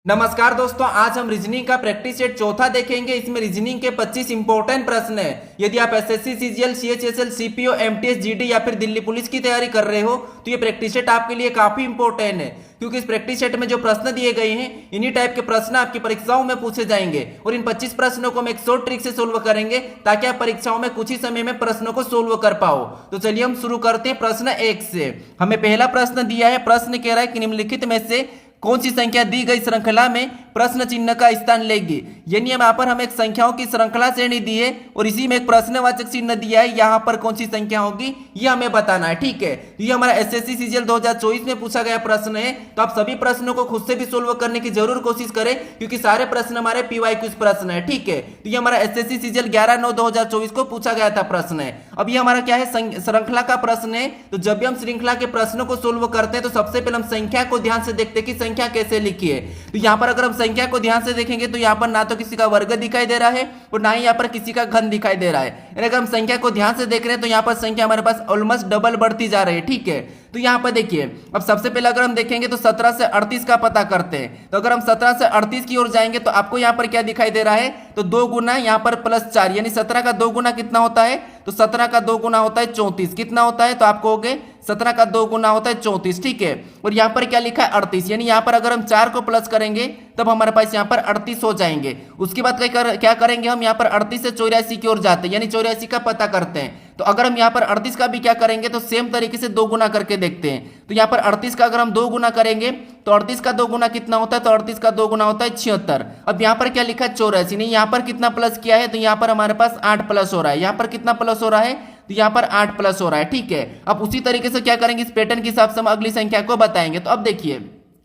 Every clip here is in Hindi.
नमस्कार दोस्तों, आज हम रीजनिंग का प्रैक्टिस सेट चौथा देखेंगे। इसमें रीजनिंग के 25 इंपॉर्टेंट प्रश्न हैं। यदि आप SSC, CGL, CHSL, CPO, MTS, GD या फिर दिल्ली पुलिस की तैयारी कर रहे हो तो ये प्रैक्टिस सेट आपके लिए काफी इंपॉर्टेंट है, क्योंकि इस प्रैक्टिस सेट में जो प्रश्न दिए गए हैं इन्हीं टाइप के प्रश्न आपकी परीक्षाओं में पूछे जाएंगे और इन 25 प्रश्नों को हम एक शॉर्ट ट्रिक से सोल्व करेंगे ताकि आप परीक्षाओं में कुछ ही समय में प्रश्नों को सोल्व कर पाओ। तो चलिए हम शुरू करते हैं प्रश्न 1 से। हमें पहला प्रश्न दिया है। प्रश्न कह रहा है कि निम्नलिखित में से कौन सी संख्या दी गई श्रृंखला में प्रश्न चिन्ह का स्थान लेगी। यानी यहाँ पर हमें एक संख्याओं की श्रृंखला श्रेणी दी है और इसी में एक प्रश्नवाचक चिन्ह दिया है। यहाँ पर कौन सी संख्या होगी ये हमें बताना है। ठीक है, ये हमारा एसएससी सीजीएल 2024 में पूछा गया प्रश्न है। तो आप सभी प्रश्नों को खुद से भी सोल्व करने की जरूर कोशिश करें, क्योंकि सारे प्रश्न हमारे पीवाई क्विज प्रश्न है। ठीक है, तो ये हमारा एसएससी सीजीएल 11/9/2024 को पूछा गया था प्रश्न है। अब ये हमारा क्या है, श्रृंखला का प्रश्न है। तो जब भी हम श्रृंखला के प्रश्नों को सोल्व करते हैं तो सबसे पहले हम संख्या को ध्यान से देखते हैं कि संख्या कैसे लिखी है। तो यहाँ पर अगर हम संख्या को ध्यान से देखेंगे तो यहाँ पर ना तो किसी का वर्ग दिखाई दे रहा है और ना ही यहाँ पर किसी का घन दिखाई दे रहा है। अगर हम संख्या को ध्यान से देख रहे हैं तो यहाँ पर संख्या हमारे पास ऑलमोस्ट डबल बढ़ती जा रही है। ठीक है, तो यहाँ पर देखिए, अब सबसे पहले अगर हम देखेंगे तो 17 से 38 का पता करते हैं। तो अगर हम 17 से 38 की ओर जाएंगे तो आपको यहाँ पर क्या दिखाई दे रहा है, तो 2 गुना यहाँ पर +4, यानी 17 का 2 गुना कितना होता है, तो 17 का 2 गुना होता है 34। कितना होता है, तो आपको हो गए 17 का 2 गुना होता है 34। ठीक है, और यहाँ पर क्या लिखा है 38, यानी यहाँ पर अगर हम 4 को प्लस करेंगे तब हमारे पास यहाँ पर 38 हो जाएंगे। उसके बाद क्या करेंगे, हम यहाँ पर 38 से 84 की ओर जाते हैं, यानी 84 का पता करते हैं। तो अगर हम यहाँ पर 38 का भी क्या करेंगे तो सेम तरीके से 2 गुना करके देखते हैं। तो यहाँ पर 38 का अगर हम 2 गुना करेंगे तो 38 का 2 गुना कितना होता है, तो 38 का 2 गुना होता है 76। अब यहाँ पर क्या लिखा है 84, नहीं यहाँ पर कितना प्लस किया है, तो यहाँ पर हमारे पास 8 प्लस हो रहा है। यहाँ पर कितना प्लस हो रहा है, तो यहाँ पर 8 प्लस हो रहा है। ठीक है, अब उसी तरीके से क्या करेंगे, इस पैटर्न के हिसाब से हम अगली संख्या को बताएंगे। तो अब देखिए,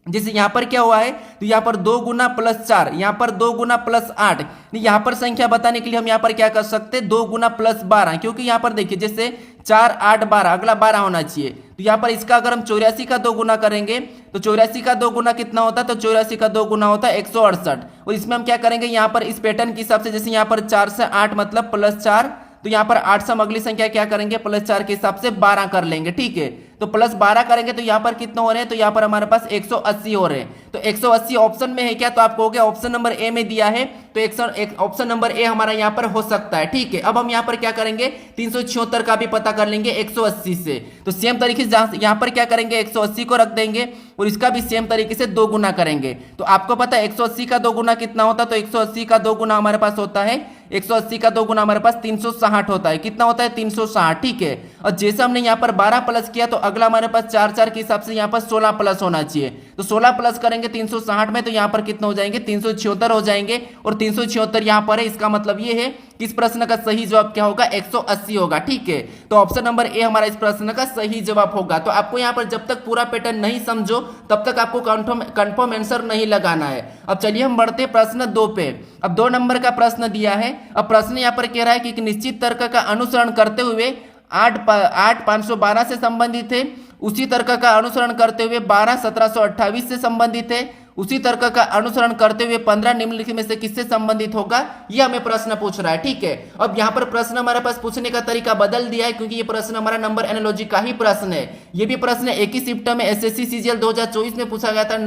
जैसे यहाँ पर क्या हुआ है, तो यहाँ पर 2 गुना +4, यहाँ पर 2 गुना +8। यहाँ पर संख्या बताने के लिए हम यहाँ पर क्या कर सकते हैं, 2 गुना +12, क्योंकि यहाँ पर देखिए जैसे 4, 8, 12, अगला 12 होना चाहिए। तो यहाँ पर इसका अगर हम 84 का 2 गुना करेंगे तो 84 का 2 गुना कितना होता है, तो 84 का 2 गुना होता है 168। और इसमें हम क्या करेंगे, यहाँ पर इस पैटर्न के हिसाब से, जैसे यहाँ पर 4 से 8 मतलब +4, तो यहाँ पर 8 से हम अगली संख्या क्या करेंगे, +4 के हिसाब से 12 कर लेंगे। ठीक है, तो +12 करेंगे तो यहाँ पर कितना हो रहे हैं, तो यहाँ पर हमारे पास 180 हो रहे हैं। तो 180 ऑप्शन में है क्या, तो आपको हो गया ऑप्शन नंबर ए में दिया है, तो ऑप्शन नंबर ए हमारा यहाँ पर हो सकता है। ठीक है, अब हम यहाँ पर क्या करेंगे, 376 का भी पता कर लेंगे 180 से। तो सेम तरीके से यहाँ पर क्या करेंगे, 180 को रख देंगे और इसका भी सेम तरीके से 2 गुना करेंगे। तो आपको पता है 180 का 2 गुना कितना होता है, तो 180 का 2 गुना हमारे पास होता है, 180 का 2 गुना हमारे पास 360 होता है। कितना होता है, 360। ठीक है, और जैसे हमने यहाँ पर 12 प्लस किया तो अगला हमारे पास 4 के हिसाब से यहाँ पर 16 प्लस होना चाहिए। तो 16 प्लस करेंगे 360 में, तो यहाँ पर कितना हो जाएंगे, 376 हो जाएंगे। और 376 यहाँ पर है, इसका मतलब ये है कि इस प्रश्न का सही जवाब क्या होगा, 180 होगा। ठीक है, तो ऑप्शन नंबर ए हमारा इस प्रश्न का सही जवाब होगा। तो आपको यहाँ पर जब तक पूरा पैटर्न नहीं समझो तब तक आपको कंफर्म आंसर नहीं लगाना है। अब चलिए हम बढ़ते हैं प्रश्न 2 पे। अब 2 नंबर का प्रश्न दिया है। अब प्रश्न यहाँ पर कह रहा है कि एक निश्चित तर्क का अनुसरण करते हुए 8 512 से संबंधित है, उसी तर्क का अनुसरण करते हुए 12 1728 से संबंधित है, उसी तर्क का अनुसरण करते हुए 15 निम्नलिखित में से किससे संबंधित होगा, ये हमें प्रश्न पूछ रहा है। ठीक है, अब यहाँ पर प्रश्न हमारे पास पूछने का तरीका बदल दिया है, क्योंकि ये प्रश्न हमारा नंबर एनालॉजी का ही प्रश्न है। ये भी प्रश्न एक ही शिफ्ट में एसएससी सीजीएल 2024 में पूछा गया था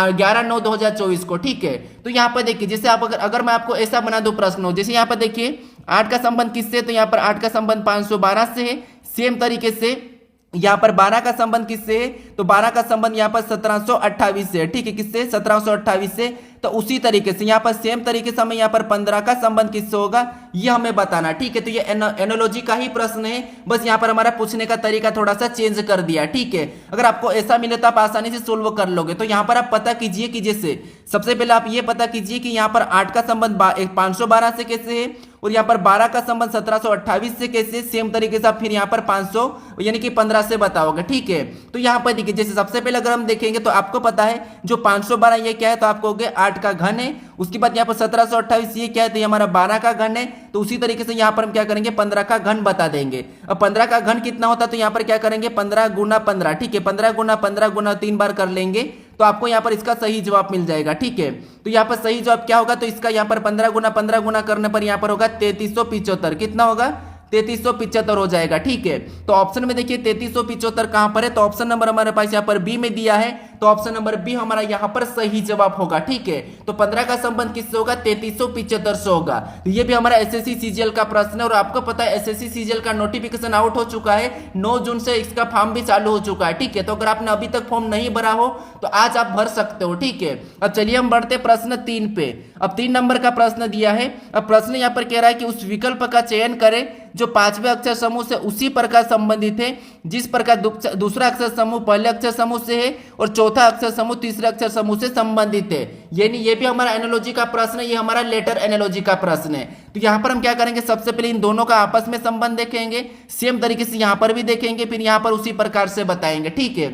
11/9/2024 को। ठीक है, तो यहाँ पर देखिए, जैसे आप अगर मैं आपको ऐसा बना दूं प्रश्न हो, जैसे यहाँ पर देखिए 8 का संबंध किससे, तो यहाँ पर 8 का संबंध 512 से है। सेम तरीके से यहाँ पर 12 का संबंध किससे है, तो 12 का संबंध यहाँ पर 1728 से है। ठीक है, किससे, 1728 से। तो उसी तरीके से यहाँ पर सेम तरीके से हमें यहाँ पर 15 का संबंध किससे होगा, ये हमें बताना। ठीक है, तो ये एनालॉजी का ही प्रश्न है, बस यहाँ पर हमारा पूछने का तरीका थोड़ा सा चेंज कर दिया। ठीक है, अगर आपको ऐसा मिले तो आप आसानी से सोल्व कर लोगे। तो यहाँ पर आप पता कीजिए कि जैसे सबसे पहले आप ये पता कीजिए कि यहाँ पर 8 का संबंध 512 से कैसे है और यहाँ पर 12 का संबंध 1728 से कैसे। सेम तरीके से आप फिर यहाँ पर 500 यानी कि 15 से बताओगे। ठीक है, तो यहाँ पर देखिए, जैसे सबसे पहले अगर हम देखेंगे तो आपको पता है जो 512 ये क्या है, तो आपको हो गया 8 का घन है। उसके बाद यहाँ पर 1728 ये क्या है, तो ये हमारा 12 का घन है। तो उसी तरीके से यहाँ पर हम क्या करेंगे, 15 का घन बता देंगे। अब 15 का घन कितना होता है, तो यहाँ पर क्या करेंगे, 15 गुना 15। ठीक है, 15 गुना 15 गुना 3 बार कर लेंगे तो आपको यहाँ पर इसका सही जवाब मिल जाएगा। ठीक है, तो यहाँ पर सही जवाब क्या होगा, तो इसका यहाँ पर 15 गुना 15 गुना करने पर यहाँ पर होगा 3375। कितना होगा, 3375 हो जाएगा। ठीक है, तो ऑप्शन में देखिए 3375 कहां पर है, तो ऑप्शन नंबर हमारे पास यहाँ पर बी में दिया है। तो ऑप्शन नंबर बी हमारा यहाँ पर सही जवाब होगा। ठीक है, तो 15 का संबंध किससे होगा? 3375 से होगा। तो ये भी हमारा एसएससी सीजीएल का प्रश्न है और आपको पता है एसएससी सीजीएल का नोटिफिकेशन आउट हो चुका है, 9 जून से इसका फॉर्म भी चालू हो चुका है। ठीक है, तो अगर आपने अभी तक फॉर्म नहीं भरा हो तो आज आप भर सकते हो। ठीक है, अब चलिए हम बढ़ते प्रश्न 3 पे। अब 3 नंबर का प्रश्न दिया है। अब प्रश्न यहाँ पर कह रहा है कि उस विकल्प का चयन करें जो 5वें अक्षर समूह से उसी प्रकार संबंधित है जिस प्रकार दूसरा अक्षर समूह पहले अक्षर समूह से है और चौथा अक्षर समूह तीसरे अक्षर समूह से संबंधित है। यानी ये भी हमारा एनालॉजी का प्रश्न है, ये हमारा लेटर एनालॉजी का प्रश्न है। तो यहाँ पर हम क्या करेंगे, सबसे पहले इन दोनों का आपस में संबंध देखेंगे, सेम तरीके से यहाँ पर भी देखेंगे, फिर यहाँ पर उसी प्रकार से बताएंगे। ठीक है,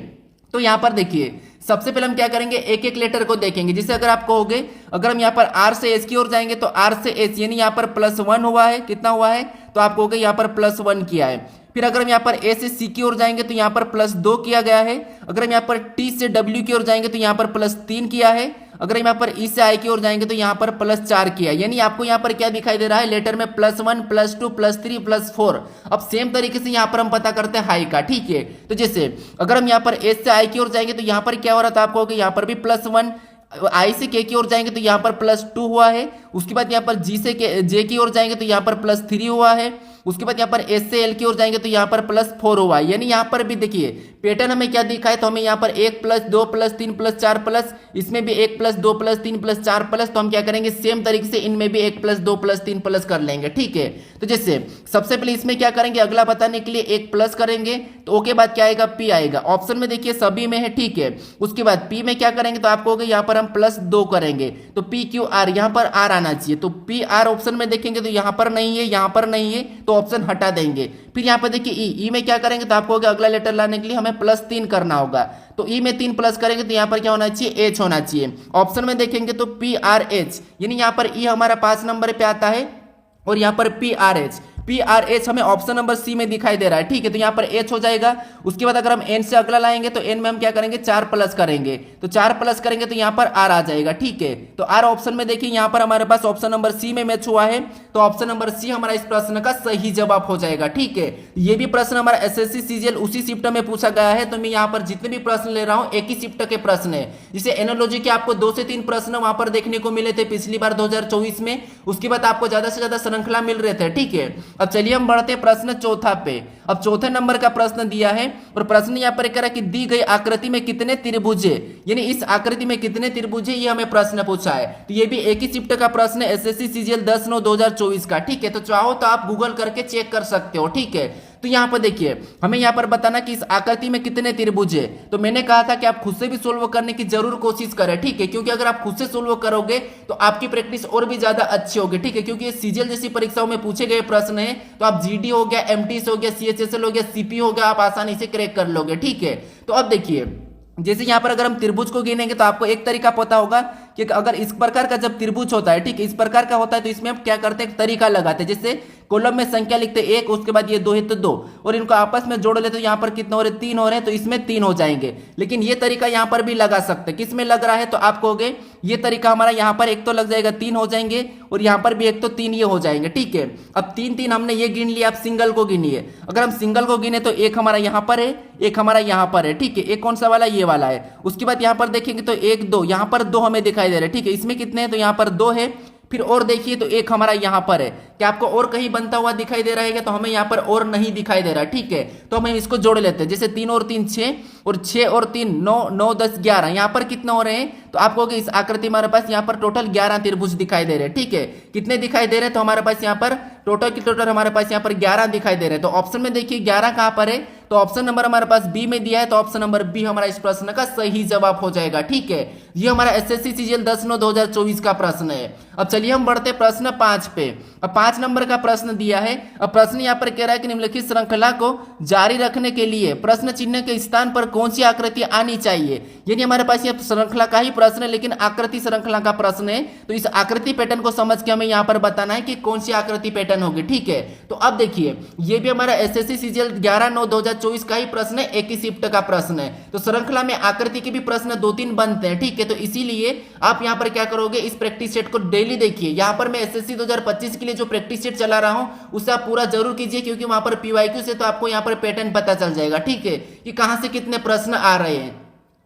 तो यहाँ पर देखिए सबसे पहले हम क्या करेंगे, एक एक लेटर को देखेंगे। जैसे अगर आप कहोगे, अगर हम यहाँ पर आर से एस की ओर जाएंगे तो आर से एस यानी यहाँ पर +1 हुआ है, कितना हुआ है, तो आप कहोगे यहाँ पर +1 किया है। फिर अगर हम यहाँ पर ए से सी की ओर जाएंगे तो यहाँ पर +2 किया गया है। अगर हम यहाँ पर टी से डब्ल्यू की ओर जाएंगे तो यहाँ पर +3 किया है। अगर हम यहाँ पर ई से आई की ओर जाएंगे तो यहाँ पर +4 किया। यानी आपको यहाँ पर क्या दिखाई दे रहा है, लेटर में +1 +2 +3 +4। अब सेम तरीके से यहाँ पर हम पता करते हैं हाई का। ठीक है, तो जैसे अगर हम यहाँ पर एस से आई की ओर जाएंगे तो यहाँ पर क्या हो रहा था, आप कहोगे यहाँ पर भी +1। आई से के की ओर जाएंगे तो यहाँ पर +2 हुआ है। उसके बाद यहाँ पर जी से जे की ओर जाएंगे तो यहाँ पर +3 हुआ है। उसके बाद यहाँ पर एस से एल की ओर जाएंगे तो यहाँ पर +4 हुआ है। यानी यहाँ पर भी देखिए पैटर्न हमें क्या दिखा है, तो हमें यहाँ पर 1 +2 +3 +4 प्लस, इसमें भी 1 +2 +3 +4 प्लस, तो हम क्या करेंगे सेम तरीके से इनमें भी 1 +2 +3 प्लस कर लेंगे। ठीक है, तो जैसे सबसे पहले इसमें क्या करेंगे, अगला बताने के लिए 1 प्लस करेंगे, तो ओके बाद क्या आएगा, पी आएगा। ऑप्शन में देखिए सभी में है। ठीक है, उसके बाद पी में क्या करेंगे, तो आप कहोगे यहाँ पर हम +2 करेंगे, तो पी क्यू आर, यहाँ पर आर आना चाहिए, तो पी आर ऑप्शन में देखेंगे तो यहाँ पर नहीं है, यहाँ पर नहीं है, तो ऑप्शन हटा देंगे। फिर यहाँ पर देखिए ई में क्या करेंगे, तो आपको अगला लेटर लाने के लिए हमें +3 करना होगा, तो ई में 3 प्लस करेंगे तो यहाँ पर क्या होना चाहिए, एच होना चाहिए। ऑप्शन में देखेंगे तो पी आर एच, यानी यहाँ पर ई हमारा 5 नंबर पे आता है और यहाँ पर पी आर एच हमें ऑप्शन नंबर सी में दिखाई दे रहा है। ठीक है, तो यहाँ पर एच हो जाएगा। उसके बाद अगर हम एन से अगला लाएंगे तो एन में हम क्या करेंगे, 4 प्लस करेंगे, तो 4 प्लस करेंगे तो यहाँ पर आर आ जाएगा। ठीक है, तो आर ऑप्शन में देखिए यहाँ पर हमारे पास ऑप्शन नंबर सी में मैच हुआ है, तो ऑप्शन नंबर सी हमारा इस प्रश्न का सही जवाब हो जाएगा। ठीक है, ये भी प्रश्न हमारा एसएससी सीजीएल उसी शिफ्ट में पूछा गया है, तो मैं यहाँ पर जितने भी प्रश्न ले रहा हूँ एक ही शिफ्ट के प्रश्न है। जिसे एनालॉजी के आपको 2 से 3 प्रश्न वहां पर देखने को मिले थे पिछली बार 2024 में, उसके बाद आपको ज्यादा से ज्यादा श्रृंखला मिल रहे थे। ठीक है, अब चलिए हम बढ़ते प्रश्न चौथा पे। अब चौथे नंबर का प्रश्न दिया है और प्रश्न यहाँ पर कह रहा है कि दी गई आकृति में कितने त्रिभुज है, यानी इस आकृति में कितने त्रिभुज है, ये हमें प्रश्न पूछा है। तो ये भी एक ही शिफ्ट का प्रश्न है, एसएससी सीजीएल 10/9/2024 का। ठीक है, तो चाहो तो आप गूगल करके चेक कर सकते हो। ठीक है, तो यहाँ पर देखिए हमें यहाँ पर बताना कि इस आकृति में कितने त्रिभुज है। तो मैंने कहा था कि आप खुद से भी सोल्व करने की जरूर कोशिश करें। ठीक है, क्योंकि अगर आप खुद से सोल्व करोगे तो आपकी प्रैक्टिस और भी ज्यादा अच्छी होगी। ठीक है, क्योंकि ये सीजीएल जैसी परीक्षाओं में पूछे गए प्रश्न है, तो आप जीडी हो गया, एमटीएस हो गया, सीएचएसएल हो गया, सीपी हो गया, आप आसानी से क्रैक कर लोगे। ठीक है, तो अब देखिए जैसे यहाँ पर अगर हम त्रिभुज को गिनेंगे तो आपको एक तरीका पता होगा कि अगर इस प्रकार का जब त्रिभुज होता है, ठीक है, इस प्रकार का होता है, तो इसमें हम क्या करते हैं, एक तरीका लगाते हैं। जैसे कॉलम में संख्या लिखते 1, उसके बाद ये 2 है तो 2, और इनको आपस में जोड़ लेते तो यहाँ पर कितने हो रहे, 3 हो रहे हैं, तो इसमें 3 हो जाएंगे। लेकिन ये तरीका यहाँ पर भी लगा सकते हैं। किस में लग रहा है, तो आप कहोगे ये तरीका हमारा यहाँ पर एक तो लग जाएगा 3 हो जाएंगे, और यहाँ पर भी एक तो 3 ये हो जाएंगे। ठीक है, अब 3 हमने ये गिन लिया, आप सिंगल को गिनिए। अगर हम सिंगल को गिने तो एक हमारा यहाँ पर है, एक हमारा यहाँ पर है। ठीक है, एक कौन सा वाला, ये वाला है। उसके बाद यहाँ पर देखेंगे तो 1 2, यहाँ पर 2 हमें दिखाई दे रहा है। ठीक है, इसमें कितने हैं, तो यहाँ पर 2 है। फिर और देखिए तो एक हमारा यहाँ पर है। क्या आपको और कहीं बनता हुआ दिखाई दे रहा है, तो हमें यहाँ पर और नहीं दिखाई दे रहा। ठीक है, तो हम इसको जोड़ लेते हैं। जैसे 3 और 3 6, और 6 और 3 9, 9 10 11, यहाँ पर कितने हो रहे हैं, तो आप कहोगे इस आकृति हमारे पास यहाँ पर टोटल 11 त्रिभुज दिखाई दे रहे हैं। ठीक है, कितने दिखाई दे रहे हैं, तो हमारे पास यहाँ पर टोटल हमारे पास यहाँ पर 11 दिखाई दे रहे हैं। तो ऑप्शन में देखिए 11 कहाँ पर है, तो ऑप्शन नंबर हमारे पास बी में दिया है, तो ऑप्शन नंबर बी हमारा इस प्रश्न का सही जवाब हो जाएगा। ठीक है, ये हमारा एसएससी सीजीएल 10/9/2024 का प्रश्न है। अब चलिए हम बढ़ते प्रश्न 5 पे। अब 5 नंबर का प्रश्न दिया है। अब प्रश्न यहाँ पर कह रहा है कि निम्नलिखित श्रृंखला को जारी रखने के लिए प्रश्न चिन्ह के स्थान पर कौन सी आकृति आनी चाहिए। यानी हमारे पास ये श्रृंखला का ही प्रश्न है, लेकिन आकृति श्रृंखला का प्रश्न है, तो इस आकृति पैटर्न को समझ के हमें यहाँ पर बताना है कि कौन सी आकृति पैटर्न होगी। ठीक है, तो अब देखिए ये भी हमारा एसएससी सीजीएल 11/9/2024 का ही प्रश्न है, एक ही शिफ्ट का प्रश्न है। तो श्रृंखला में आकृति के भी प्रश्न 2-3 बनते हैं। ठीक है, तो इसीलिए आप यहाँ पर क्या करोगे, इस प्रैक्टिस सेट को डेली देखिए। यहाँ पर मैं एसएससी 2025 के लिए जो प्रैक्टिस सेट चला रहा हूँ उससे आप पूरा जरूर कीजिए, क्योंकि वहां पर पीवाईक्यू से तो आपको यहाँ पर पैटर्न पता चल जाएगा। ठीक है, कि कहां से कितने प्रश्न आ रहे हैं।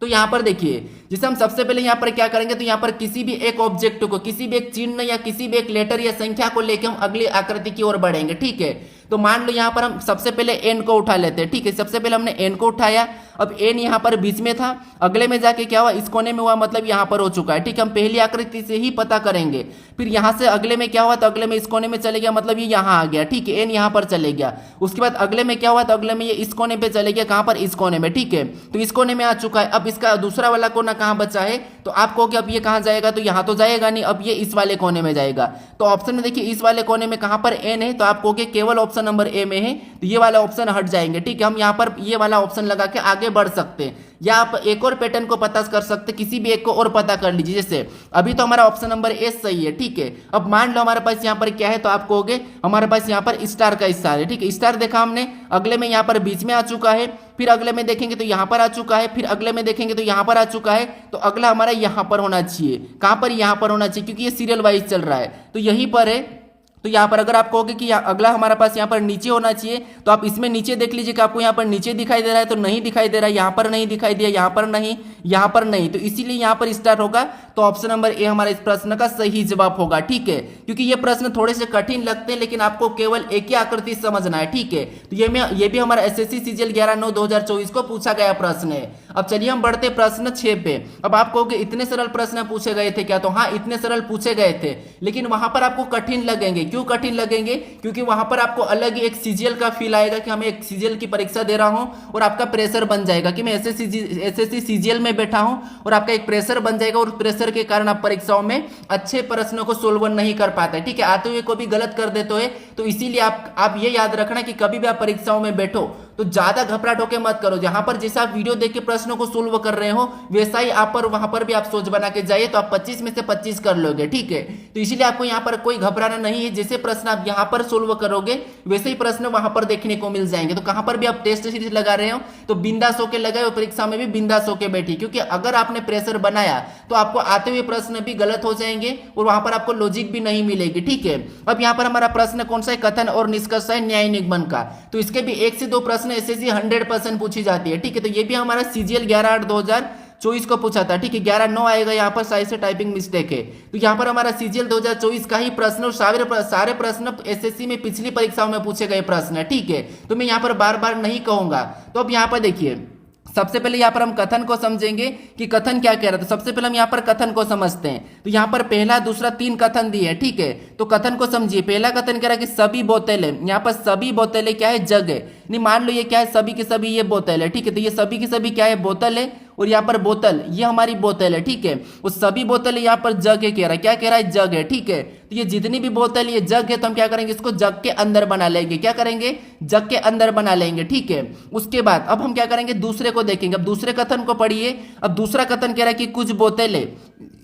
तो यहाँ पर देखिए, जिसे हम सबसे पहले यहाँ पर क्या करेंगे, तो यहाँ पर किसी भी एक ऑब्जेक्ट को, किसी भी एक चिन्ह या किसी भी एक लेटर या संख्या को लेकर हम अगली आकृति की ओर बढ़ेंगे। ठीक है, तो मान लो यहाँ पर हम सबसे पहले एन को उठा लेते हैं। ठीक है, सबसे पहले हमने एन को उठाया, अब एन यहाँ पर बीच में था, अगले में जाके क्या हुआ, इस कोने में हुआ, मतलब यहाँ पर हो चुका है। ठीक है, हम पहली आकृति से ही पता करेंगे। फिर यहाँ से अगले में क्या हुआ, तो अगले में इस कोने में चले गया, मतलब ये यहाँ आ गया। ठीक है, एन यहाँ पर चले गया। उसके बाद अगले में क्या हुआ, तो अगले में ये इस कोने पे चले गया, कहाँ पर, इस कोने में। ठीक है, तो इस कोने में आ चुका है। अब इसका दूसरा वाला कोना कहाँ बचा है, तो आप कहोगे अब ये कहाँ जाएगा, तो यहाँ तो जाएगा नहीं, अब ये इस वाले कोने में जाएगा। तो ऑप्शन में देखिए, इस वाले कोने में कहाँ पर एन है, तो आप कहोगे केवल ऑप्शन नंबर ए में है, तो ये वाला ऑप्शन हट जाएंगे। ठीक है, हम यहाँ पर ये वाला ऑप्शन लगा के आगे बढ़ सकते हैं, या आप एक और पैटर्न को पता कर सकते, किसी भी एक को और पता कर लीजिए। जैसे अभी तो हमारा ऑप्शन नंबर ए सही है। ठीक है, अब मान लो हमारे पास यहाँ पर क्या है, तो आप कहोगे हमारे पास यहाँ पर स्टार का स्टार है। ठीक है, स्टार देखा हमने, अगले में यहाँ पर बीच में आ चुका है, फिर अगले में देखेंगे तो यहाँ पर आ चुका है, फिर अगले में देखेंगे तो यहाँ पर आ चुका है। तो अगला हमारा यहाँ पर होना चाहिए, कहाँ पर, यहाँ पर होना चाहिए, क्योंकि ये सीरियल वाइज चल रहा है, तो यहीं पर है। तो यहाँ पर अगर आप कहोगे कि अगला हमारा पास यहाँ पर नीचे होना चाहिए, तो आप इसमें नीचे देख लीजिए कि आपको यहाँ पर नीचे दिखाई दे रहा है, तो नहीं दिखाई दे रहा है, यहाँ पर नहीं दिखाई दिया, यहाँ पर नहीं, यहाँ पर नहीं, तो इसीलिए यहाँ पर स्टार होगा। तो ऑप्शन नंबर ए हमारा इस प्रश्न का सही जवाब होगा। ठीक है, क्योंकि ये प्रश्न थोड़े से कठिन लगते हैं, लेकिन आपको केवल एक ही आकृति समझना है। ठीक है, तो ये भी हमारा एसएससी सीजीएल 11/9/2024 को पूछा गया प्रश्न है। अब चलिए हम बढ़ते प्रश्न 6 पे। अब आप कहोगे इतने सरल प्रश्न पूछे गए थे क्या, तो हाँ, इतने सरल पूछे गए थे, लेकिन वहां पर आपको कठिन लगेंगे। क्यों कठिन लगेंगे, क्योंकि वहां पर आपको अलग ही एक सीजीएल का फील आएगा कि हमें एक सीजीएल की परीक्षा दे रहा हूं, और आपका प्रेशर बन जाएगा कि मैं एसएससी सीजीएल में बैठा हूं, और आपका एक प्रेशर बन जाएगा, और प्रेशर के कारण आप परीक्षाओं में अच्छे प्रश्नों को सोल्व नहीं कर पाते। ठीक है, आते हुए को भी गलत कर देते हो, तो इसीलिए आप ये याद रखना कि कभी भी आप परीक्षाओं में बैठो तो ज्यादा घबराहट होकर मत करो। जहां पर जैसा आप वीडियो देख के प्रश्नों को सोल्व कर रहे हो, वैसा ही आप पर वहां पर भी आप सोच बना के जाइए, तो आप 25 में से 25 कर लोगे। ठीक है, तो इसीलिए आपको यहाँ पर कोई घबराना नहीं है। जैसे प्रश्न आप यहाँ पर सोल्व करोगे, वैसे ही प्रश्न वहां पर देखने को मिल जाएंगे। तो कहां पर भी आप टेस्ट सीरीज लगा रहे हो, तो बिंदास होकर लगाए, और परीक्षा में भी बिंदास होकर बैठी, क्योंकि अगर आपने प्रेशर बनाया तो आपको आते हुए प्रश्न भी गलत हो जाएंगे, और वहां पर आपको लॉजिक भी नहीं मिलेगी। ठीक है, अब यहाँ पर हमारा प्रश्न कौन सा है, कथन और निष्कर्ष है न्याय निगमन का। तो इसके भी 1 से 2 प्रश्न एसएससी 100% पूछी जाती है। ठीक है, तो ये भी हमारा सीजीएल 11/8/2024 को पूछा था। ठीक है, 11/9 आएगा यहाँ पर, साइज से टाइपिंग मिस्टेक है। तो यहाँ पर हमारा सीजीएल 2024 का ही प्रश्न, और सारे प्रश्न एसएससी में पिछली परीक्षाओं में पूछे गए प्रश्न है। ठीक है, तो मैं यहाँ पर बार बार नहीं कहूंगा। तो अब यहाँ पर देखिए, सबसे पहले यहाँ पर हम कथन को समझेंगे कि कथन क्या कह रहा है। तो सबसे पहले हम यहाँ पर कथन को समझते हैं। तो यहाँ पर पहला, दूसरा, 3 कथन दिए हैं। ठीक है, तो कथन को समझिए। पहला कथन कह रहा है कि सभी बोतलें, यहाँ पर सभी बोतलें क्या है, जग है। नहीं, मान लो ये क्या है, सभी की सभी ये बोतल है। ठीक है, तो ये सभी की सभी क्या है, बोतल है, और यहाँ पर बोतल, ये हमारी बोतल है। ठीक है, वो सभी बोतल यहाँ पर जग है कह रहा है। क्या कह रहा है, जग है। ठीक है, तो ये जितनी भी बोतल ये जग है, तो हम क्या करेंगे, इसको जग के अंदर बना लेंगे। क्या करेंगे, जग के अंदर बना लेंगे। ठीक है, उसके बाद अब हम क्या करेंगे, दूसरे को देखेंगे। अब दूसरे कथन को पढ़िए। अब दूसरा कथन कह रहा है कि कुछ बोतलें,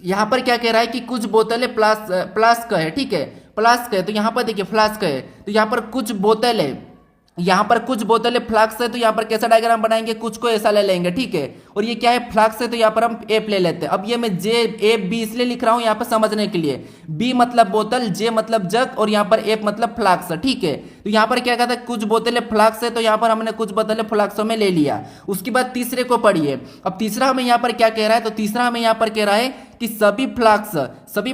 यहाँ पर क्या कह रहा है कि कुछ बोतलें फ्लास्क है। ठीक है, फ्लास्क है, तो यहाँ पर देखिए फ्लास्क है, तो यहाँ पर कुछ बोतलें, यहाँ पर कुछ बोतलें फ्लास्क है, तो यहाँ पर कैसा डायग्राम बनाएंगे, कुछ को ऐसा ले लेंगे। ठीक है, और ये क्या है, फ्लास्क है, तो यहाँ पर हम एफ ले लेते हैं। अब ये मैं जे ए बी इसलिए लिख रहा हूँ यहाँ पर समझने के लिए, बी मतलब बोतल, जे मतलब जग, और यहाँ पर एफ मतलब फ्लास्क। ठीक है, तो यहाँ पर क्या कहता है, कुछ बोतलें फ्लास्क है, तो यहाँ पर हमने कुछ बोतलें फ्लास्क में ले लिया। उसके बाद तीसरे को पढ़िए। अब तीसरा हमें यहाँ पर क्या कह रहा है, तो तीसरा हमें यहाँ पर कह रहा है कि सभी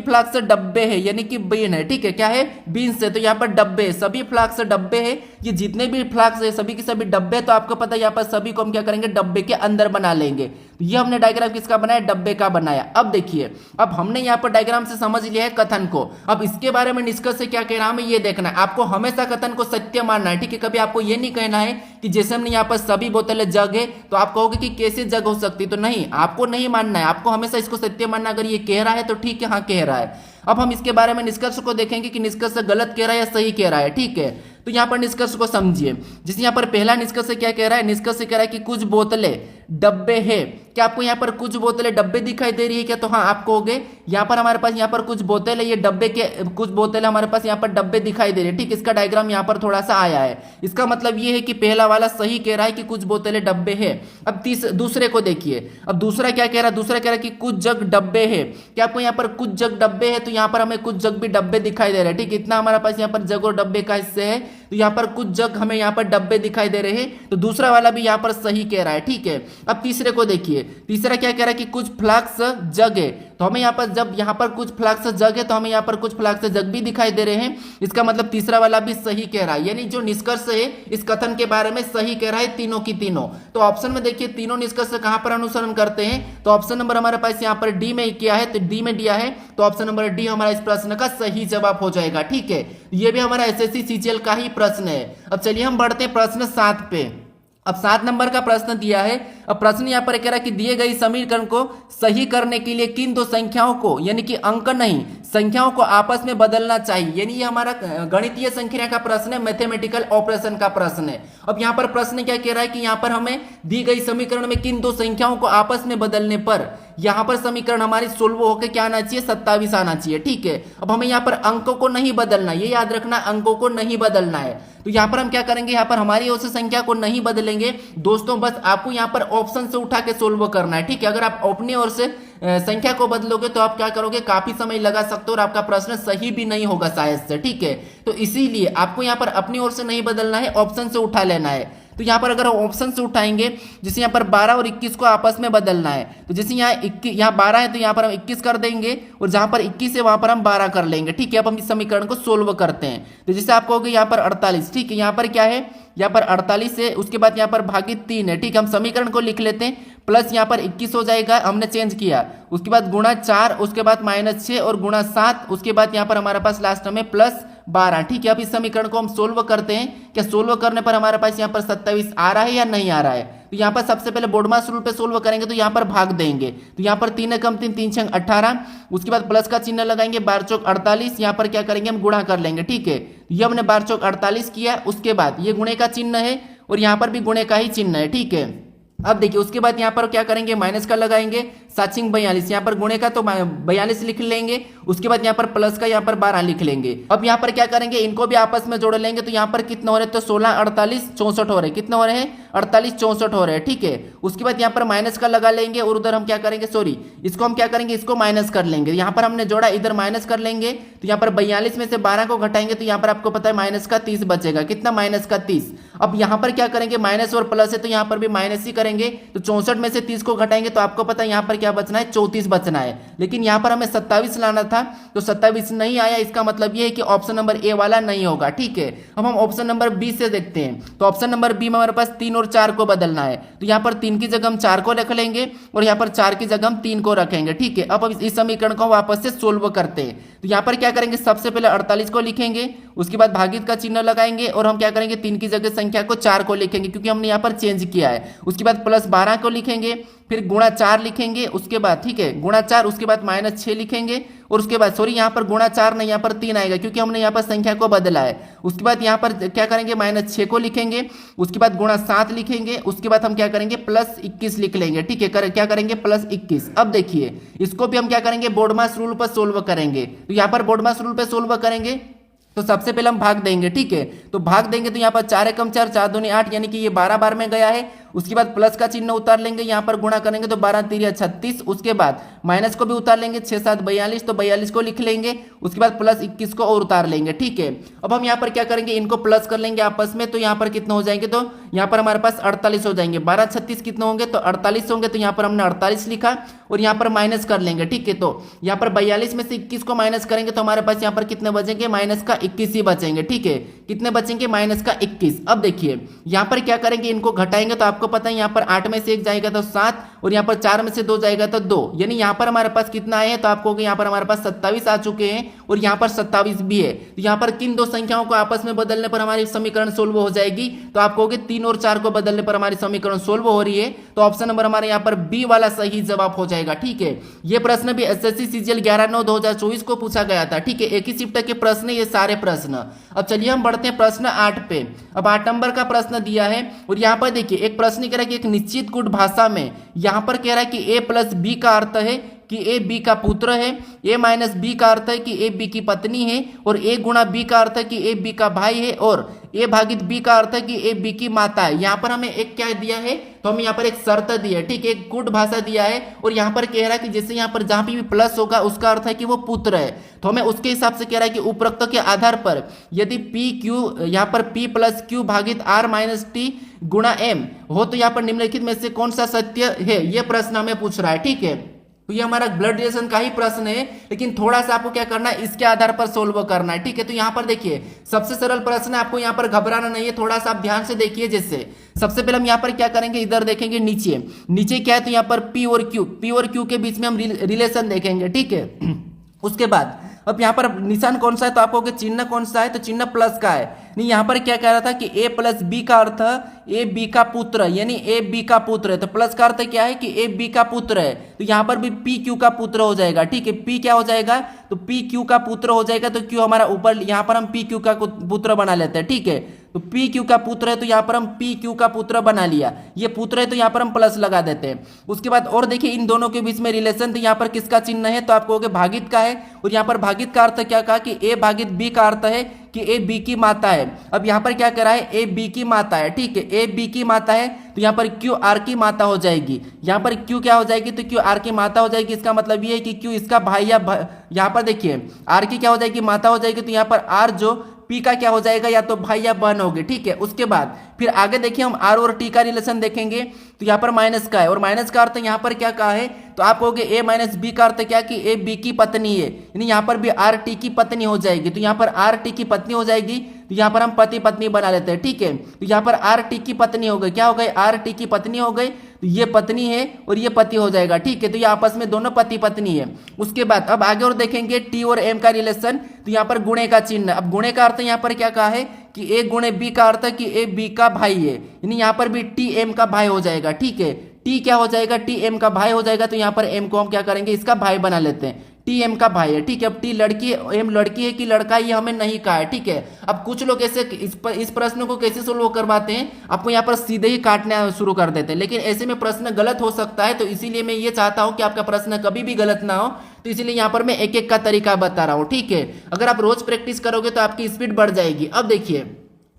फ्लास्क डब्बे है, यानी कि बीन है। ठीक है, क्या है, बीन से, तो यहाँ पर डब्बे, सभी फ्लास्क डब्बे है। ये जितने भी फ्लास्क है सभी के सभी डब्बे, तो आपको पता है यहाँ पर सभी को हम क्या करेंगे, डब्बे के अंदर बना लेंगे। तो ये हमने डायग्राम किसका बनाया, डब्बे का बनाया। अब देखिए, अब हमने यहाँ पर डायग्राम से समझ लिया है कथन को। अब इसके बारे में निष्कर्ष से क्या कह रहा है, हमें ये देखना है। आपको हमेशा कथन को सत्य मानना है। ठीक है, कभी आपको ये नहीं कहना है कि जैसे हमने यहाँ पर सभी बोतलें जग है, तो आप कहोगे कि कैसे जग हो सकती, तो नहीं, आपको नहीं मानना है। आपको हमेशा इसको सत्य मानना। अगर ये कह रहा है तो ठीक है, हाँ कह रहा है। अब हम इसके बारे में निष्कर्ष को देखेंगे कि निष्कर्ष गलत कह रहा है या सही कह रहा है। ठीक है, तो यहाँ पर निष्कर्ष को समझिए। जिस यहाँ पर पहला निष्कर्ष क्या कह रहा है, निष्कर्ष कह रहा है कि कुछ बोतलें डब्बे है। क्या आपको यहाँ पर कुछ बोतलें डब्बे दिखाई दे रही है क्या, तो हाँ आप कहोगे यहाँ पर हमारे पास यहाँ पर कुछ बोतल है, ये डब्बे के कुछ बोतलें हमारे पास यहाँ पर डब्बे दिखाई दे रही है। ठीक, इसका डायग्राम यहाँ पर थोड़ा सा आया है। इसका मतलब ये है कि पहला वाला सही कह रहा है कि कुछ बोतलें डब्बे है। अब दूसरे को देखिए। अब दूसरा क्या कह रहा है, दूसरा कह रहा है कि कुछ जग डब्बे है। क्या आपको यहाँ पर कुछ जग डब्बे है, तो यहाँ पर हमें कुछ जग भी डब्बे दिखाई दे रहे हैं। ठीक, इतना हमारे पास यहाँ पर जग और डब्बे का हिस्से है, तो यहाँ पर कुछ जग हमें यहाँ पर डब्बे दिखाई दे रहे हैं। तो दूसरा वाला भी यहाँ पर सही कह रहा है। ठीक है, अब तीसरे को देखिए, तीसरा क्या कह रहा है कि कुछ फ्लास्क जग है, तो हमें यहाँ पर जब यहाँ पर कुछ फ्लास्क जग है तो हमें यहाँ पर कुछ फ्लास्क जग भी दिखाई दे रहे हैं। इसका मतलब तीसरा वाला भी सही कह रहा है, यानी जो निष्कर्ष है इस कथन के बारे में सही कह रहा है तीनों की तीनों। तो ऑप्शन में देखिए तीनों निष्कर्ष कहां पर अनुसरण करते हैं, तो ऑप्शन नंबर हमारे पास यहाँ पर डी में किया है, तो डी में दिया है, तो ऑप्शन नंबर डी हमारा इस प्रश्न का सही जवाब हो जाएगा। ठीक है, ये भी हमारा एसएससी सीजीएल का ही प्रश्न है। अब चलिए हम बढ़ते हैं प्रश्न 7 पे। अब 7 नंबर का प्रश्न दिया है। अब प्रश्न यहाँ पर कह रहा है कि दिए गए समीकरण को सही करने के लिए किन दो संख्याओं को, यानी कि अंक नहीं संख्याओं को आपस में बदलना चाहिए, यानी ये हमारा गणितीय संख्या का प्रश्न है, मैथमेटिकल ऑपरेशन का प्रश्न है। अब यहाँ पर प्रश्न क्या कह रहा है कि यहाँ पर हमें दी गई समीकरण में किन दो संख्याओं को आपस में बदलने पर यहाँ पर समीकरण हमारी सोल्व होकर क्या आना चाहिए, 27 आना चाहिए। ठीक है, अब हमें यहाँ पर अंकों को नहीं बदलना, ये याद रखना, अंकों को नहीं बदलना है। तो यहाँ पर हम क्या करेंगे, यहाँ पर हमारी ओर से संख्या को नहीं बदलेंगे दोस्तों, बस आपको यहाँ पर ऑप्शन से उठा के सोल्व करना है। ठीक है, अगर आप अपनी ओर से संख्या को बदलोगे तो आप क्या करोगे, काफी समय लगा सकते हो और आपका प्रश्न सही भी नहीं होगा शायद से। ठीक है, तो इसीलिए आपको यहाँ पर अपनी ओर से नहीं बदलना है, ऑप्शन से उठा लेना है। तो यहाँ पर अगर ऑप्शन से उठाएंगे, जैसे यहाँ पर 12 और 21 को आपस में बदलना है, तो जैसे यहाँ 12 है तो यहाँ पर हम 21 कर देंगे, और जहाँ पर 21 है वहाँ पर हम 12 कर लेंगे। ठीक है, अब हम इस समीकरण को सोल्व करते हैं। तो जैसे आप कहोगे यहाँ पर 48, ठीक है, यहाँ पर क्या है, यहाँ पर 48 है, उसके बाद यहाँ पर भागित 3 है। ठीक है, हम समीकरण को लिख लेते हैं, प्लस यहाँ पर 21 हो जाएगा, हमने चेंज किया, उसके बाद गुणा 4, उसके बाद -6 और गुणा 7, उसके बाद यहाँ पर हमारे पास लास्ट में प्लस 12। ठीक है, अब इस समीकरण को हम सोल्व करते हैं। क्या सोल्व करने पर हमारे पास यहाँ पर 27 आ रहा है या नहीं आ रहा है, तो यहाँ पर सबसे पहले बोडमास रूल पे सोल्व करेंगे, तो यहाँ पर भाग देंगे, तो यहाँ पर 3 कम 3 3 6 18, उसके बाद प्लस का चिन्ह लगाएंगे, 12 चौक 48, यहाँ पर क्या करेंगे हम गुणा कर लेंगे। ठीक है, ये हमने 12 चौक 48 किया, उसके बाद ये गुणे का चिन्ह है और यहाँ पर भी गुणे का ही चिन्ह है। ठीक है, अब देखिए उसके बाद यहाँ पर क्या करेंगे, माइनस का लगाएंगे, 7 42, यहाँ पर गुणे का तो 42 लिख लेंगे, उसके बाद यहाँ पर प्लस का यहाँ पर 12 लिख लेंगे। अब यहाँ पर क्या करेंगे, इनको भी आपस में जोड़ लेंगे, तो यहाँ पर कितना हो रहे हैं, तो 16 48 64 हो रहे हैं, कितना हो रहे हैं, 48 64 हो रहे हैं। ठीक है, उसके बाद यहाँ पर माइनस का लगा लेंगे और उधर हम क्या करेंगे, सॉरी इसको हम क्या करेंगे, इसको माइनस कर लेंगे, यहाँ पर हमने जोड़ा इधर माइनस कर लेंगे, तो यहाँ पर 42 में से 12 को घटाएंगे तो यहाँ पर आपको पता है माइनस का 30 बचेगा, कितना माइनस का 30। अब यहाँ पर क्या करेंगे, माइनस और प्लस है तो यहाँ पर भी माइनस ही करेंगे, तो 64 में से 30 को घटाएंगे तो आपको पता है यहाँ पर क्या बचना है, 34 बचना है, लेकिन यहाँ पर हमें 27 लाना था, तो 27 नहीं आया, इसका मतलब ये है कि ऑप्शन नंबर ए वाला नहीं होगा। ठीक है, अब हम ऑप्शन नंबर बी से देखते हैं, तो ऑप्शन नंबर बी में हमारे पास 3 और 4 को बदलना है, तो यहाँ पर 3 की जगह हम 4 को रख लेंगे और यहाँ पर 4 की जगह हम 3 को रखेंगे। ठीक है, अब इस समीकरण को वापस से सोल्व करते हैं, तो यहाँ पर क्या करेंगे, सबसे पहले 48 को लिखेंगे, उसके बाद भागित का चिन्ह लगाएंगे और हम क्या करेंगे, 3 की जगह संख्या को 4 को लिखेंगे क्योंकि हमने यहाँ पर चेंज किया है, उसके बाद प्लस 12 को लिखेंगे, फिर गुणा 4 लिखेंगे, उसके बाद ठीक है गुणा 4, उसके बाद -6 लिखेंगे और उसके बाद सॉरी यहाँ पर गुणा 4 नहीं, यहाँ पर 3 आएगा क्योंकि हमने यहाँ पर संख्या को बदला है। उसके बाद यहाँ पर क्या करेंगे, -6 को लिखेंगे, उसके बाद गुणा 7 लिखेंगे, उसके बाद हम क्या करेंगे, प्लस 21 लिख लेंगे। ठीक है, क्या करेंगे, प्लस 21। अब देखिए इसको भी हम क्या करेंगे, बोडमास रूल पर सोल्व करेंगे, तो यहाँ पर बोडमास रूल पर सोल्व करेंगे तो सबसे पहले हम भाग देंगे। ठीक है, तो भाग देंगे तो यहाँ पर 4 एकम 4 4 दूनी 8, यानी कि ये 12 बार में गया है। उसके बाद प्लस का चिन्ह उतार लेंगे, यहाँ पर गुणा करेंगे तो 12 3 36, उसके बाद माइनस को भी उतार लेंगे, 6 7 42, तो 42 को लिख लेंगे, उसके बाद प्लस 21 को और उतार लेंगे। ठीक है, अब हम यहाँ पर क्या करेंगे, इनको प्लस कर लेंगे आपस में, तो यहाँ पर कितना हो जाएंगे, तो यहाँ पर हमारे पास 48 हो जाएंगे, 12 36 कितने होंगे, तो 48 होंगे, तो यहाँ पर हमने 48 लिखा और यहाँ पर माइनस कर लेंगे। ठीक है, तो यहाँ पर 42 में से 21 को माइनस करेंगे तो हमारे पास यहाँ पर कितने बचेंगे, माइनस का 21 ही बचेंगे। ठीक है, कितने बचेंगे, माइनस का 21। अब देखिए यहाँ पर क्या करेंगे, इनको घटाएंगे तो आपको पता है यहाँ पर 8 में से 1 जाएगा तो 7 और यहाँ पर 4 में से 2 जाएगा तो 2, यानी यहाँ पर हमारे पास कितना आए हैं, तो आपको यहाँ पर हमारे पास 27 आ चुके हैं और यहाँ पर 27 भी है। तो यहाँ पर किन दो संख्याओं को आपस में बदलने पर हमारी समीकरण सोल्व हो जाएगी, तो आप कहोगे 3 और 4 को बदलने पर हमारी समीकरण सोल्व हो रही है, तो ऑप्शन नंबर हमारे यहाँ पर बी वाला सही जवाब हो जाएगा। ठीक है, ये प्रश्न भी एसएससी सीजीएल 11/9/2024 को पूछा गया था। ठीक है, एक ही शिफ्ट के प्रश्न ये सारे प्रश्न। अब चलिए हम बढ़ते हैं प्रश्न 8 पे। अब 8 नंबर का प्रश्न दिया है और यहाँ पर देखिए एक प्रश्न कह रहा है कि एक निश्चित गुण भाषा में यहाँ पर कह रहा है कि a प्लस बी का अर्थ है कि ए बी का पुत्र है, a माइनस बी का अर्थ है कि ए बी की पत्नी है, और a गुणा बी का अर्थ है कि ए बी का भाई है, और ए भागित बी का अर्थ है कि ए बी की माता है। यहाँ पर हमें एक क्या दिया है, तो हमें यहाँ पर एक शर्त दी है, ठीक है, एक गुड भाषा दिया है, और यहाँ पर कह रहा है कि जैसे यहाँ पर जहाँ भी प्लस होगा उसका अर्थ है कि वो पुत्र है, तो हमें उसके हिसाब से कह रहा है कि उपरोक्त के आधार पर यदि पी क्यू यहाँ पर पी प्लस क्यू भागित आर माइनस टी गुणा एम हो तो यहाँ पर निम्नलिखित में से कौन सा सत्य है, ये प्रश्न हमें पूछ रहा है, ठीक है। तो ये हमारा ब्लड रिलेशन का ही प्रश्न है, लेकिन थोड़ा सा आपको क्या करना है, इसके आधार पर सोल्व करना है, ठीक है। तो यहाँ पर देखिए सबसे सरल प्रश्न है, आपको यहाँ पर घबराना नहीं है, थोड़ा सा आप ध्यान से देखिए। जैसे सबसे पहले हम यहाँ पर क्या करेंगे, इधर देखेंगे नीचे, नीचे क्या है, तो यहाँ पर पी और क्यू के बीच में हम रिलेशन देखेंगे, ठीक है। उसके बाद अब यहाँ पर निशान कौन सा है, तो आपको चिन्ह कौन सा है, तो चिन्ह प्लस का है। नहीं, यहाँ पर क्या कह रहा था कि ए प्लस बी का अर्थ ए बी का पुत्र, यानी ए बी का पुत्र है, तो प्लस का अर्थ क्या है कि ए बी का पुत्र है, तो यहाँ पर भी पी क्यू का पुत्र हो जाएगा, ठीक है। पी क्या हो जाएगा, तो पी क्यू का पुत्र हो जाएगा, तो क्यू हमारा ऊपर, यहाँ पर हम पी क्यू का पुत्र बना लेते हैं, ठीक है। तो पी क्यू का पुत्र है, तो यहाँ पर हम पी क्यू का पुत्र बना लिया, ये पुत्र है तो यहाँ पर हम प्लस लगा देते हैं। उसके बाद और देखिए इन दोनों के बीच में रिलेशन, तो यहाँ पर किसका चिन्ह है, तो आप कहोगे भागित का है, और यहाँ पर भागित का अर्थ क्या कहा कि ए भागित बी का अर्थ है कि ए बी की माता है। अब यहाँ पर क्या करा है, ए बी की माता है, ठीक है, ए बी की माता है, तो यहाँ पर क्यू आर की माता हो जाएगी। यहाँ पर क्यू क्या हो जाएगी, तो क्यू आर की माता हो जाएगी। इसका मतलब ये है कि क्यू इसका भाई या यहाँ पर देखिए आर की क्या हो जाएगी, माता हो जाएगी, तो यहाँ पर आर जो पी का क्या हो जाएगा, या तो भाई या बहन होगी, ठीक है। उसके बाद फिर आगे देखिए हम आर और टी का रिलेशन देखेंगे, तो यहाँ पर माइनस का है, और माइनस का अर्थ यहाँ पर क्या कहा है, तो आप कहोगे ए माइनस बी का अर्थ क्या कि ए बी की पत्नी है, यानी यहाँ पर भी आर टी की पत्नी हो जाएगी, तो यहाँ पर आर टी की पत्नी हो जाएगी, तो यहाँ पर हम पति पत्नी बना लेते हैं, ठीक है। तो यहाँ पर आर टी की पत्नी हो गई, क्या हो गई, आर टी की पत्नी हो गई, तो ये पत्नी है और ये पति हो जाएगा, ठीक है। तो ये आपस में दोनों पति पत्नी है। उसके बाद अब आगे और देखेंगे टी और एम का रिलेशन, तो यहाँ पर गुणे का चिन्ह, अब गुणे का अर्थ यहाँ पर क्या कहा है कि ए गुणे बी का अर्थ है कि ए बी का भाई है, यानी यहाँ पर भी टी एम का भाई हो जाएगा, ठीक है। टी क्या हो जाएगा, टी एम का भाई हो जाएगा, तो यहाँ पर एम को हम क्या करेंगे, इसका भाई बना लेते हैं, टी एम का भाई है, ठीक है। अब टी लड़की एम लड़की है कि लड़का, ये हमें नहीं कहा है, ठीक है। अब कुछ लोग ऐसे इस प्रश्न को कैसे सोल्व करवाते हैं, आपको यहाँ पर सीधे ही काटना शुरू कर देते हैं, लेकिन ऐसे में प्रश्न गलत हो सकता है, तो इसीलिए मैं ये चाहता हूँ कि आपका प्रश्न कभी भी गलत ना हो, तो इसीलिए यहाँ पर मैं एक एक का तरीका बता रहा हूँ, ठीक है। अगर आप रोज प्रैक्टिस करोगे तो आपकी स्पीड बढ़ जाएगी। अब देखिए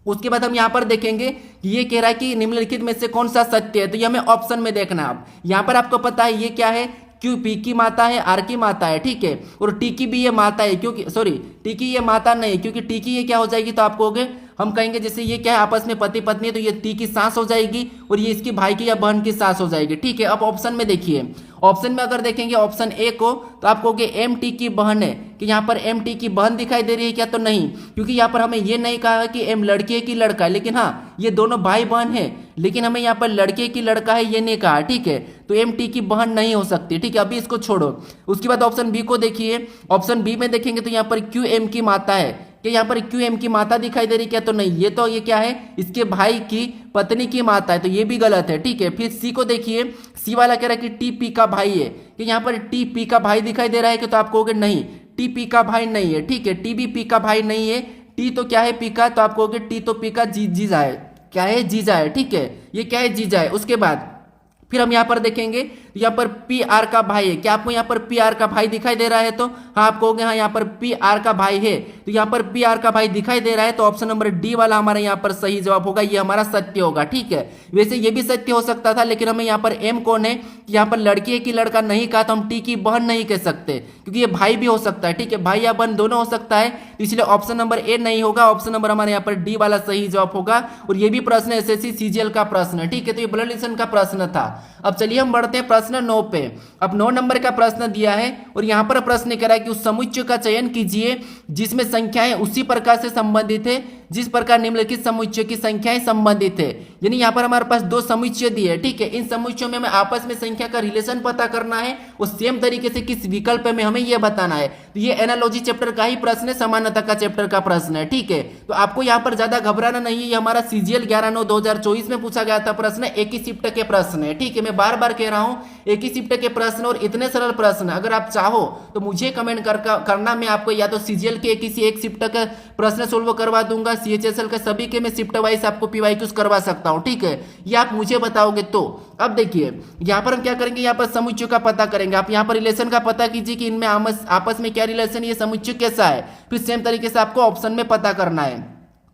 उसके बाद हम यहाँ पर देखेंगे कि ये कह रहा है कि निम्नलिखित में से कौन सा सत्य है, तो ये हमें ऑप्शन में देखना है। अब यहाँ पर आपको पता है ये क्या है, क्यू पी की माता है, आर की माता है, ठीक है, और टी की भी ये माता है, क्योंकि सॉरी टी की ये माता नहीं है, क्योंकि टी की ये क्या हो जाएगी, तो आप कहोगे, हम कहेंगे जैसे ये क्या है आपस में पति पत्नी, तो ये टी की सास हो जाएगी और ये इसकी भाई की या बहन की सास हो जाएगी, ठीक है। अब ऑप्शन में देखिए, ऑप्शन में अगर देखेंगे ऑप्शन ए को, तो आप कहोगे एम टी की बहन है, कि यहाँ पर एम टी की बहन दिखाई दे रही है क्या, तो नहीं, क्योंकि यहाँ पर हमें ये नहीं कहा है कि एम लड़की है कि लड़का है, लेकिन हाँ ये दोनों भाई बहन है, लेकिन हमें यहाँ पर लड़के की लड़का है ये नहीं कहा, ठीक है। तो एम टी की बहन नहीं हो सकती, ठीक है, अभी इसको छोड़ो। उसके बाद ऑप्शन बी को देखिए, ऑप्शन बी में देखेंगे तो यहाँ पर क्यू एम की माता है, कि यहाँ पर क्यू एम की माता दिखाई दे रही क्या, तो नहीं, ये तो ये क्या है, इसके भाई की पत्नी की माता है, तो ये भी गलत है, ठीक है। फिर सी को देखिए, सी वाला कह रहा है कि टी पी का भाई है, कि यहाँ पर टी पी का भाई दिखाई दे रहा है कि, तो आप कहोगे नहीं, टी पी का भाई नहीं है, ठीक है, टी भी पी का भाई नहीं है, टी तो क्या है पी का, तो आप कहोगे टी तो पी का जीजा है, क्या है, जीजा है, ठीक है, ये क्या है, जीजा है। उसके बाद फिर हम यहाँ पर देखेंगे, यहाँ पर पी आर का भाई है, क्या आपको यहाँ पर पी आर का भाई दिखाई दे रहा है, तो हाँ आप कहोगे हाँ यहाँ पर पी आर का भाई है, तो यहाँ पर पी आर का भाई दिखाई दे रहा है, तो ऑप्शन नंबर डी वाला हमारा यहाँ पर सही जवाब होगा, ये हमारा सत्य होगा, ठीक है। वैसे ये भी सत्य हो सकता था, लेकिन हमें यहाँ पर एम कौन है, यहाँ पर लड़की है कि लड़का नहीं कहा, तो हम टी की बहन नहीं कह सकते, क्योंकि ये भाई भी हो सकता है, ठीक है, भाई या बहन दोनों हो सकता है, इसलिए ऑप्शन नंबर ए नहीं होगा, ऑप्शन नंबर हमारे यहाँ पर डी वाला सही जवाब होगा। और ये भी प्रश्न एसएससी सीजीएल का प्रश्न है, ठीक है, तो ये ब्लड रिलेशन का प्रश्न था। अब चलिए हम बढ़ते हैं प्रश्न 9 पे। अब 9 नंबर का प्रश्न दिया है और यहाँ पर प्रश्न कह रहा है कि उस समुच्चय का चयन कीजिए जिसमें संख्याएं उसी प्रकार से संबंधित है जिस प्रकार निम्नलिखित समुच्चय की संख्याएं संबंधित है। यानी यहाँ पर हमारे पास 2 समुच्चय दिए है, ठीक है, इन समुच्चयों में हमें आपस में संख्या का रिलेशन पता करना है और सेम तरीके से किस विकल्प में हमें यह बताना है। तो ये एनालॉजी चैप्टर का ही प्रश्न है, समानता का चैप्टर का प्रश्न है, ठीक है। तो आपको यहाँ पर ज्यादा घबराना नहीं है, ये हमारा सीजीएल 11/9/2024 में पूछा गया था प्रश्न, एक ही शिफ्ट के प्रश्न है, ठीक है। मैं बार बार कह रहा हूँ एक ही शिफ्ट के प्रश्न और इतने सरल प्रश्न, अगर आप चाहो तो मुझे कमेंट करना, मैं आपको या तो सीजीएल के किसी एक शिफ्ट का प्रश्न सोल्व करवा दूंगा, सीएचएसएल के सभी के मैं शिफ्ट वाइज आपको पीवाईक्यूज करवा सकता हूं, ठीक है, ये आप मुझे बताओगे तो। अब देखिए यहाँ पर हम क्या करेंगे, यहाँ पर समुच्चय का पता करेंगे। आप यहाँ पर रिलेशन का पता कीजिए कि इनमें आपस में क्या रिलेशन, ये समुच्चय कैसा है, फिर सेम तरीके से आपको ऑप्शन में पता करना है।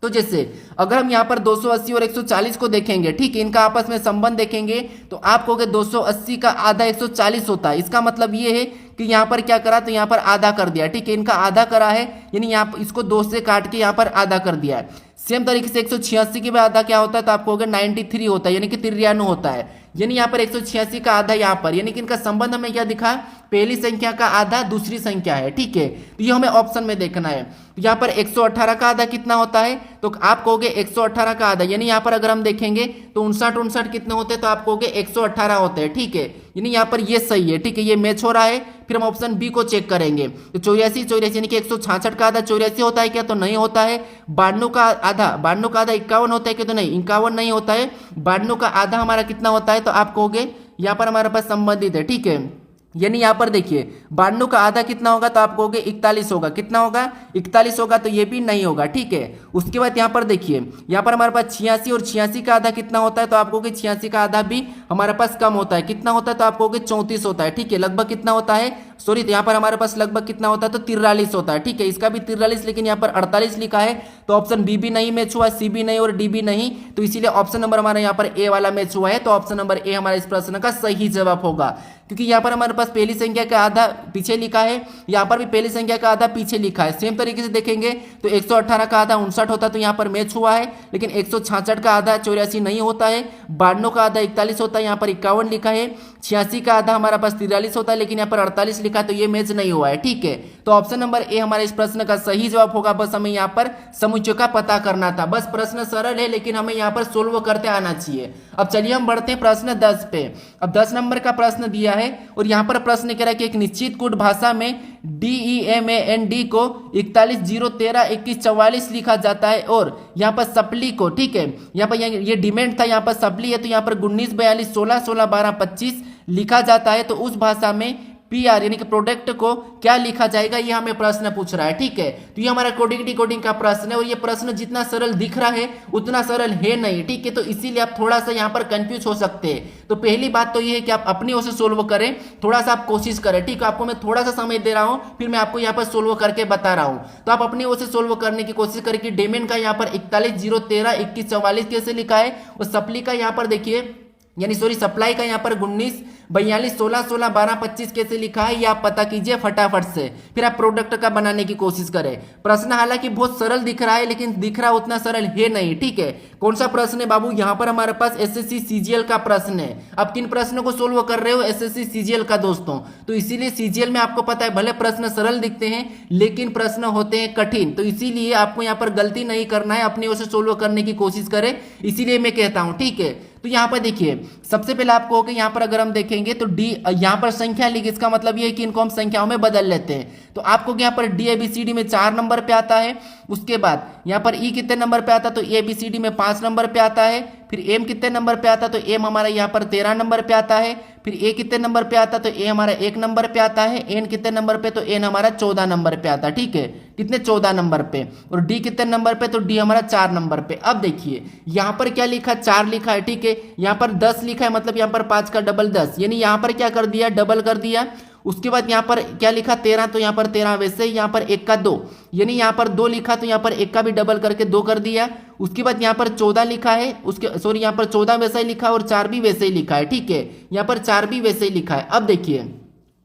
तो जैसे अगर हम यहाँ पर 280 और 140 को देखेंगे, ठीक है, इनका आपस में संबंध देखेंगे तो आप कहोगे 280 का आधा 140 होता है। इसका मतलब ये है कि यहाँ पर क्या करा, तो यहाँ पर आधा कर दिया, ठीक है, इनका आधा करा है, यानी यहाँ इसको 2 से काट के यहाँ पर आधा कर दिया है। सेम तरीके से 186 के बाद आधा क्या होता है, तो आप कहोगे 93 होता है, यानी कि 93 होता है, यानी यहाँ पर 186 का आधा यहाँ पर, यानी कि इनका संबंध हमें क्या दिखा, पहली संख्या का आधा दूसरी संख्या है, ठीक है, तो ये हमें ऑप्शन में देखना है। यहाँ पर 118 का आधा कितना होता है, तो आप कहोगे 118 का आधा, यानी यहाँ पर अगर हम देखेंगे तो 59 कितने होते हैं, तो आप कहोगे 118 होते हैं, ठीक है, यानी यहाँ पर ये सही है, ठीक है, ये मैच हो रहा है। फिर हम ऑप्शन बी को चेक करेंगे, तो 84 यानी कि 166 का आधा 84 होता है क्या, तो नहीं होता है। 92 का आधा 51 होता है क्या, तो नहीं, 51 नहीं होता है। 92 का आधा हमारा कितना होता है, तो आप कहोगे यहाँ पर हमारे पास संबंधित है, ठीक है, यानी यहाँ पर देखिए 92 का आधा कितना होगा, तो आप कहोगे 41 होगा, कितना होगा, 41 होगा, तो ये भी नहीं होगा, ठीक है। उसके बाद यहाँ पर देखिए, यहाँ पर हमारे पास 86 और 86 का आधा कितना होता है, तो आप कहोगे 86 का आधा भी हमारे पास कम होता है, कितना होता है, तो आप कहोगे 34 होता है, ठीक है, लगभग कितना होता है, सॉरी, तो यहाँ पर हमारे पास लगभग कितना होता है, तो 43 होता है, ठीक है, इसका भी 43, लेकिन यहाँ पर 48 लिखा है, तो ऑप्शन बी भी नहीं मैच हुआ, सी भी नहीं और डी भी नहीं, तो इसीलिए ऑप्शन नंबर हमारा यहाँ पर ए वाला मैच हुआ है, तो ऑप्शन नंबर ए हमारे इस प्रश्न का सही जवाब होगा, क्योंकि यहाँ पर हमारे पास पहली संख्या का आधा पीछे लिखा है, यहाँ पर भी पहली संख्या का आधा पीछे लिखा है। सेम तरीके से देखेंगे तो 118 का आधा 59 होता है, तो यहाँ पर मैच हुआ है, लेकिन 166 का आधा 84 नहीं होता है। 92 का आधा 41 होता है, यहाँ पर 51 लिखा है। 86 का आधा हमारा पास 43 होता है, लेकिन यहाँ पर 48 लिखा है, तो ये मैच नहीं हुआ है, ठीक है। तो ऑप्शन नंबर ए हमारे इस प्रश्न का सही जवाब होगा। बस हमें यहाँ पर समुच्चय का पता करना था। बस प्रश्न सरल है, लेकिन हमें यहाँ पर सोल्व करते आना चाहिए। अब चलिए हम बढ़ते हैं प्रश्न 10 पे। अब 10 नंबर का प्रश्न दिया है और यहाँ पर प्रश्न कह रहा है कि एक निश्चित कूट भाषा में DEMAND को 41 0 13 21 44 लिखा जाता है, और यहाँ पर सप्ली को, ठीक है, यहाँ पर ये डिमेंड था, यहाँ पर सप्ली है, तो यहाँ पर 19 42 16 16 12 25 लिखा जाता है। तो उस भाषा में PR यानी कि प्रोडक्ट को क्या लिखा जाएगा, ये हमें प्रश्न पूछ रहा है, ठीक है। तो ये हमारा कोडिंग डिकोडिंग का प्रश्न है, और ये प्रश्न जितना सरल दिख रहा है उतना सरल है नहीं, ठीक है। तो इसीलिए आप थोड़ा सा यहाँ पर कंफ्यूज हो सकते हैं। तो पहली बात तो ये है कि आप अपनी ओर से सोल्व करें, थोड़ा सा आप कोशिश करें, ठीक है। आपको मैं थोड़ा सा समय दे रहा हूँ, फिर मैं आपको यहाँ पर सोल्व करके बता रहा हूँ। तो आप अपनी ओर से सोल्व करने की कोशिश करें कि डेमेन का यहाँ पर 41 0 13 21 44 कैसे लिखा है, और सप्ली का यहाँ पर देखिए, यानी सॉरी सप्लाई का यहाँ पर 19 42 16 16 12 25 कैसे लिखा है, ये आप पता कीजिए फटाफट से, फिर आप प्रोडक्ट का बनाने की कोशिश करें। प्रश्न हालांकि बहुत सरल दिख रहा है, लेकिन दिख रहा उतना सरल है नहीं, ठीक है। कौन सा प्रश्न है बाबू, यहाँ पर हमारे पास SSC CGL का प्रश्न है। अब किन प्रश्नों को सोल्व कर रहे हो, SSC CGL का दोस्तों। तो इसीलिए CGL में आपको पता है भले प्रश्न सरल दिखते हैं, लेकिन प्रश्न होते हैं कठिन। तो इसीलिए आपको यहाँ पर गलती नहीं करना है, अपनी ओर से सोल्व करने की कोशिश करें, इसीलिए मैं कहता हूँ, ठीक है। तो यहाँ पर देखिए, सबसे पहले आपको कि यहाँ पर अगर हम देखेंगे तो डी, यहाँ पर संख्या लिखी, इसका मतलब ये है कि इनको हम संख्याओं में बदल लेते हैं। तो आपको यहाँ पर DABCD में 4 नंबर पे आता है। उसके बाद यहाँ पर E कितने नंबर पे आता है, तो ABCD में 5 नंबर पे आता है। फिर M कितने नंबर पे आता है, तो M हमारा यहाँ पर 13 नंबर पे आता है। फिर A कितने नंबर पे आता है, तो A हमारा 1 नंबर पे आता है। N कितने नंबर पे, तो N हमारा 14 नंबर पे आता है, ठीक है, कितने 14 नंबर पे। और D कितने नंबर पे, तो D हमारा 4 नंबर पे। अब देखिए यहाँ पर क्या लिखा, 4 लिखा है, ठीक है। यहाँ पर 10 लिखा है, मतलब यहाँ पर 5 का डबल 10, यानी यहाँ पर क्या कर दिया, डबल कर दिया। उसके बाद यहाँ पर क्या लिखा 13, तो यहाँ पर 13 वैसे ही, यहाँ पर 1 का 2, यानी यहाँ पर 2 लिखा, तो यहाँ पर 1 का भी डबल करके 2 कर दिया। उसके बाद यहाँ पर 14 लिखा है, उसके सॉरी यहाँ पर 14 वैसा ही लिखा है, और 4 भी वैसे ही लिखा है, ठीक है, यहाँ पर 4 भी वैसे ही लिखा है। अब देखिए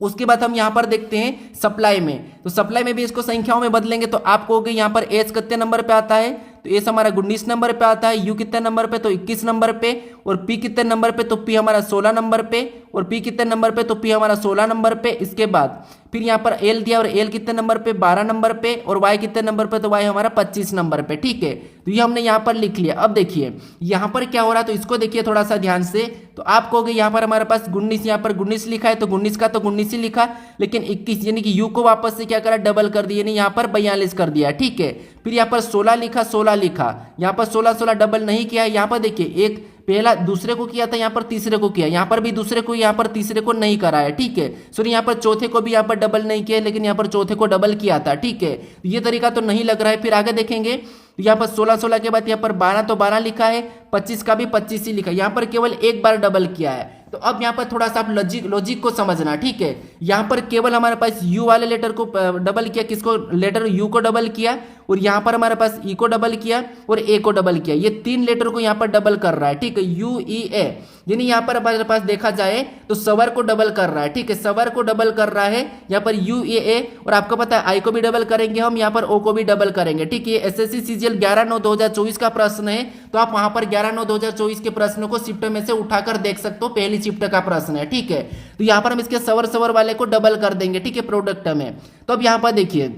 उसके बाद हम यहाँ पर देखते हैं सप्लाई में। तो सप्लाई में भी इसको संख्याओं में बदलेंगे, तो आप कहोगे यहाँ पर एच कितने नंबर पे आता है, तो एस हमारा 19 नंबर पे आता है। यू कितने नंबर पे, तो 21 नंबर पे। और पी कितने नंबर पे, तो पी हमारा 16 नंबर पे। और पी कितने नंबर पे, तो पी हमारा 16 नंबर पे। इसके बाद फिर यहाँ पर एल दिया, और एल कितने नंबर पे, 12 नंबर पे। और वाई कितने नंबर पे, तो वाई हमारा 25 नंबर पे, ठीक है। तो ये हमने यहाँ पर लिख लिया। अब देखिए यहाँ पर क्या हो रहा है, तो इसको देखिए थोड़ा सा ध्यान से। तो आप कहोगे यहाँ पर हमारे पास 19, यहाँ पर 19 लिखा है, तो 19 का तो 19 ही लिखा, लेकिन 21 यानी कि यू को वापस से क्या करा, डबल कर दिया, यानी यहाँ पर 42 कर दिया, ठीक है। फिर यहाँ पर 16 लिखा, 16 लिखा, यहाँ पर 16 16 डबल नहीं किया। यहाँ पर देखिए एक पहला दूसरे को किया था, यहाँ पर तीसरे को किया, यहाँ पर भी दूसरे को, यहाँ पर तीसरे को नहीं करा है, ठीक है। सॉरी यहाँ पर चौथे को भी यहाँ पर डबल नहीं किया, लेकिन यहाँ पर चौथे को डबल किया था, ठीक है। ये तरीका तो नहीं लग रहा है। फिर आगे देखेंगे तो यहाँ पर 16 16 के बाद यहाँ पर 12, तो 12 लिखा है, 25 का भी 25 ही लिखा है। यहाँ पर केवल एक बार डबल किया है, तो अब यहाँ पर थोड़ा सा आप लॉजिक को समझना, ठीक है। यहाँ पर केवल हमारे पास यू वाले लेटर को डबल किया, किसको, लेटर यू को डबल किया, और यहाँ पर हमारे पास ई को डबल किया और ए को डबल किया। ये 3 लेटर को यहाँ पर डबल कर रहा है, ठीक है, यू ई ए। यानी यहाँ पर हमारे पास देखा जाए तो सवर को डबल कर रहा है, ठीक है, सवर को डबल कर रहा है यहाँ पर यू ए ए। और आपको पता है आई को भी डबल करेंगे हम, यहाँ पर ओ को भी डबल करेंगे, ठीक है। एसएससी सीजीएल 11/9/2024 का प्रश्न है, तो आप वहां पर 11/9/2024 के प्रश्नों को शिफ्ट में से उठाकर देख सकते हो, पहली शिफ्ट का प्रश्न है, ठीक है। तो यहाँ पर हम इसके सवर वाले को डबल कर देंगे, ठीक है, प्रोडक्ट में। तो अब यहाँ पर देखिए,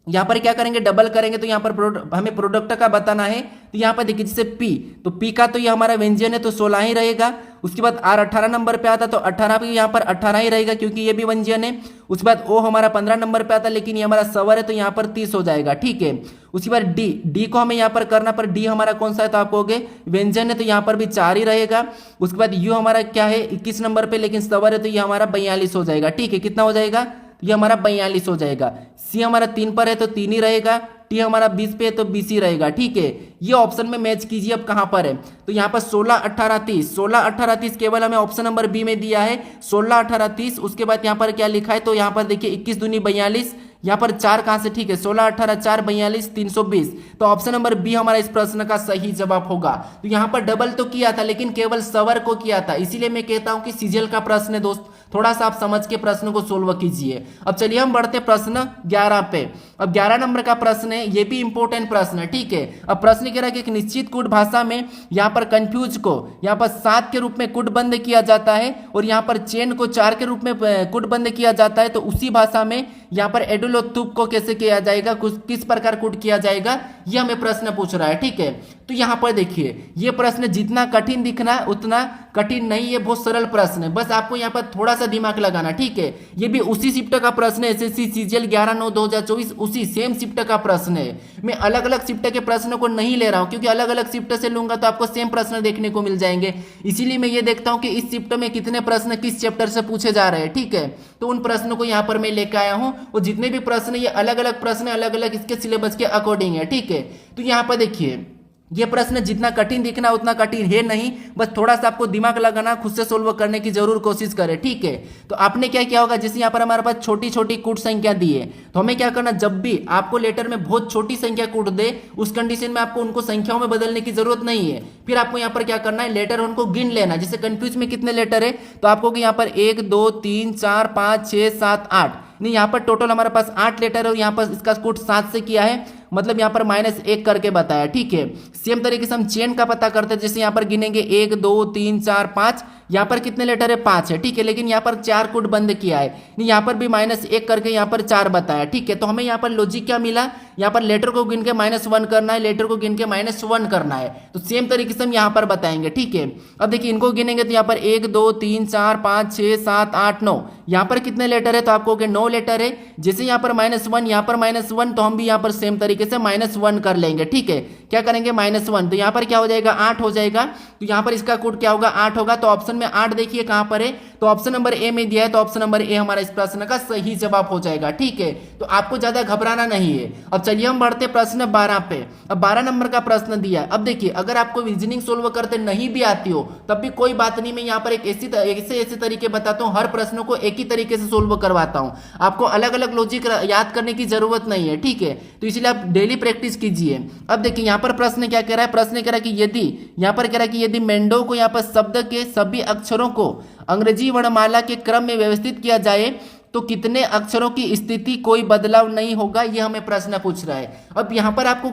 यहाँ पर क्या करेंगे, डबल करेंगे, तो यहाँ पर हमें प्रोडक्ट का बताना है। तो यहाँ पर देखिए जैसे पी, तो पी का तो ये हमारा व्यंजन है तो 16 ही रहेगा। उसके बाद आर 18 नंबर पे आता तो 18 भी यहाँ पर 18 ही रहेगा क्योंकि ये भी व्यंजन है। उसके बाद ओ हमारा 15 नंबर पे आता लेकिन ये हमारा सवर है तो यहाँ पर 30 हो जाएगा, ठीक है। उसके बाद डी को हमें यहाँ पर करना, पर डी हमारा कौन सा है, तो आप कहोगे व्यंजन है तो यहाँ पर भी 4 ही रहेगा। उसके बाद यू हमारा क्या है 21 नंबर पे लेकिन सवर है तो ये हमारा 42 हो जाएगा, ठीक है। कितना हो जाएगा, ये हमारा 42 हो जाएगा। सी हमारा 3 पर है तो 3 ही रहेगा। टी हमारा 20 पे है तो 20 ही रहेगा, ठीक है। ये ऑप्शन में मैच कीजिए अब कहां पर है, तो यहाँ पर 16, 18, 30, 16, 18, 30 केवल हमें ऑप्शन नंबर बी में दिया है, 16, 18, 30। उसके बाद यहाँ पर क्या लिखा है, तो यहाँ पर देखिए 21 दूनी 42, यहाँ पर 4 कहां से, ठीक है, 16, 18, 4, 42, 320। तो ऑप्शन नंबर बी हमारा इस प्रश्न का सही जवाब होगा। तो यहाँ पर डबल तो किया था लेकिन केवल सवर को किया था, इसीलिए मैं कहता हूं कि सीजीएल का प्रश्न है दोस्त, थोड़ा सा आप समझ के प्रश्न को सोल्व कीजिए। अब चलिए हम बढ़ते प्रश्न 11 पे। अब 11 नंबर का प्रश्न है, ये भी इंपॉर्टेंट प्रश्न है, ठीक है। अब प्रश्न कह रहा है कि एक निश्चित कूट भाषा में यहाँ पर कंफ्यूज को यहाँ पर 7 के रूप में कूटबंद किया जाता है और यहाँ पर चेन को 4 के रूप में कूटबंद किया जाता है, तो उसी भाषा में यहाँ पर एडुलोथुप को कैसे किया जाएगा, किस प्रकार कूट किया जाएगा, ये हमें प्रश्न पूछ रहा है, ठीक है। तो यहाँ पर देखिए ये प्रश्न जितना कठिन दिखना उतना कठिन नहीं है, बहुत सरल प्रश्न है, बस आपको यहाँ पर थोड़ा सा दिमाग लगाना, ठीक है। ये भी उसी शिफ्ट का प्रश्न है, एसएससी सीजीएल 11/9/2024 उसी सेम शिफ्ट का प्रश्न है। मैं अलग अलग शिफ्ट के प्रश्नों को नहीं ले रहा हूं क्योंकि अलग अलग शिफ्ट से लूंगा तो आपको सेम प्रश्न देखने को मिल जाएंगे, इसीलिए मैं ये देखता हूं कि इस शिफ्ट में कितने प्रश्न किस चैप्टर से पूछे जा रहे हैं, ठीक है। तो उन प्रश्नों को यहाँ पर मैं लेकर आया हूँ और जितने भी प्रश्न ये अलग अलग प्रश्न अलग अलग इसके सिलेबस के अकॉर्डिंग है, ठीक है। तो यहाँ पर देखिए ये प्रश्न जितना कठिन दिखना उतना कठिन है नहीं, बस थोड़ा सा आपको दिमाग लगाना, खुद से सोल्व करने की जरूर कोशिश करें, ठीक है। तो आपने क्या किया होगा, जैसे यहाँ पर हमारे पास छोटी छोटी कूट संख्या दी है तो हमें क्या करना, जब भी आपको लेटर में बहुत छोटी संख्या कूट दे उस कंडीशन में आपको उनको संख्याओं में बदलने की जरूरत नहीं है। फिर आपको यहाँ पर क्या करना है, लेटर उनको गिन लेना। जैसे कंफ्यूज में कितने लेटर है तो आपको यहाँ पर 1 2 3 4 5 6 7 8, नहीं यहाँ पर टोटल हमारे पास 8 लेटर है और यहाँ पर इसका कूट 7 से किया है, मतलब यहाँ पर -1 करके बताया, ठीक है। सेम तरीके से हम चेन का पता करते हैं, जैसे यहाँ पर गिनेंगे 1 2 3 4 5, यहाँ पर कितने लेटर है 5 है, ठीक है, लेकिन यहाँ पर 4 कूट बंद किया है, यहाँ पर भी -1 करके यहाँ पर 4 बताया, ठीक है। तो हमें यहाँ पर लॉजिक क्या मिला, यहाँ पर लेटर को गिन के -1 करना है, लेटर को गिन के -1 करना है। तो सेम तरीके से हम यहाँ पर बताएंगे, ठीक है। अब देखिए इनको गिनेंगे तो यहाँ पर 1 2 3 4 5 6 7 8 9, यहाँ पर कितने लेटर है तो आपको 9 लेटर है। जैसे यहाँ पर -1 यहाँ पर -1 तो हम भी यहाँ पर सेम तरीके से -1 कर लेंगे, ठीक है। क्या करेंगे -1, तो यहाँ पर क्या हो जाएगा 8 हो जाएगा, तो यहाँ पर इसका कूट क्या होगा 8 होगा। तो ऑप्शन में 8 देखिए कहां पर है, तो ऑप्शन नंबर ए में दिया है, तो ऑप्शन नंबर ए हमारा इस प्रश्न का सही जवाब हो जाएगा, ठीक है। तो आपको ज्यादा घबराना नहीं है। अब चलिए हम बढ़ते प्रश्न 12 पे। अब 12 नंबर का प्रश्न दिया है। अब देखिए अगर आपको रीजनिंग सोल्व करते नहीं भी आती हो तब भी कोई बात नहीं, मैं यहाँ पर एक ऐसे तरीके बताता हूँ, हर प्रश्न को एक ही तरीके से सोल्व करवाता हूँ, आपको अलग अलग लॉजिक याद करने की जरूरत नहीं है, ठीक है। तो इसलिए आप डेली प्रैक्टिस कीजिए। अब देखिए यहाँ पर प्रश्न क्या कह रहा है, प्रश्न कह रहा है कि यदि यहाँ पर कह रहा है कि यदि मेंडो को यहाँ पर शब्द के सभी अक्षरों को अंग्रेजी वर्णमाला के क्रम में व्यवस्थित किया जाए तो कितने अक्षरों की स्थिति कोई बदलाव नहीं होगा, ये हमें प्रश्न पूछ रहा है। अब यहाँ पर आपको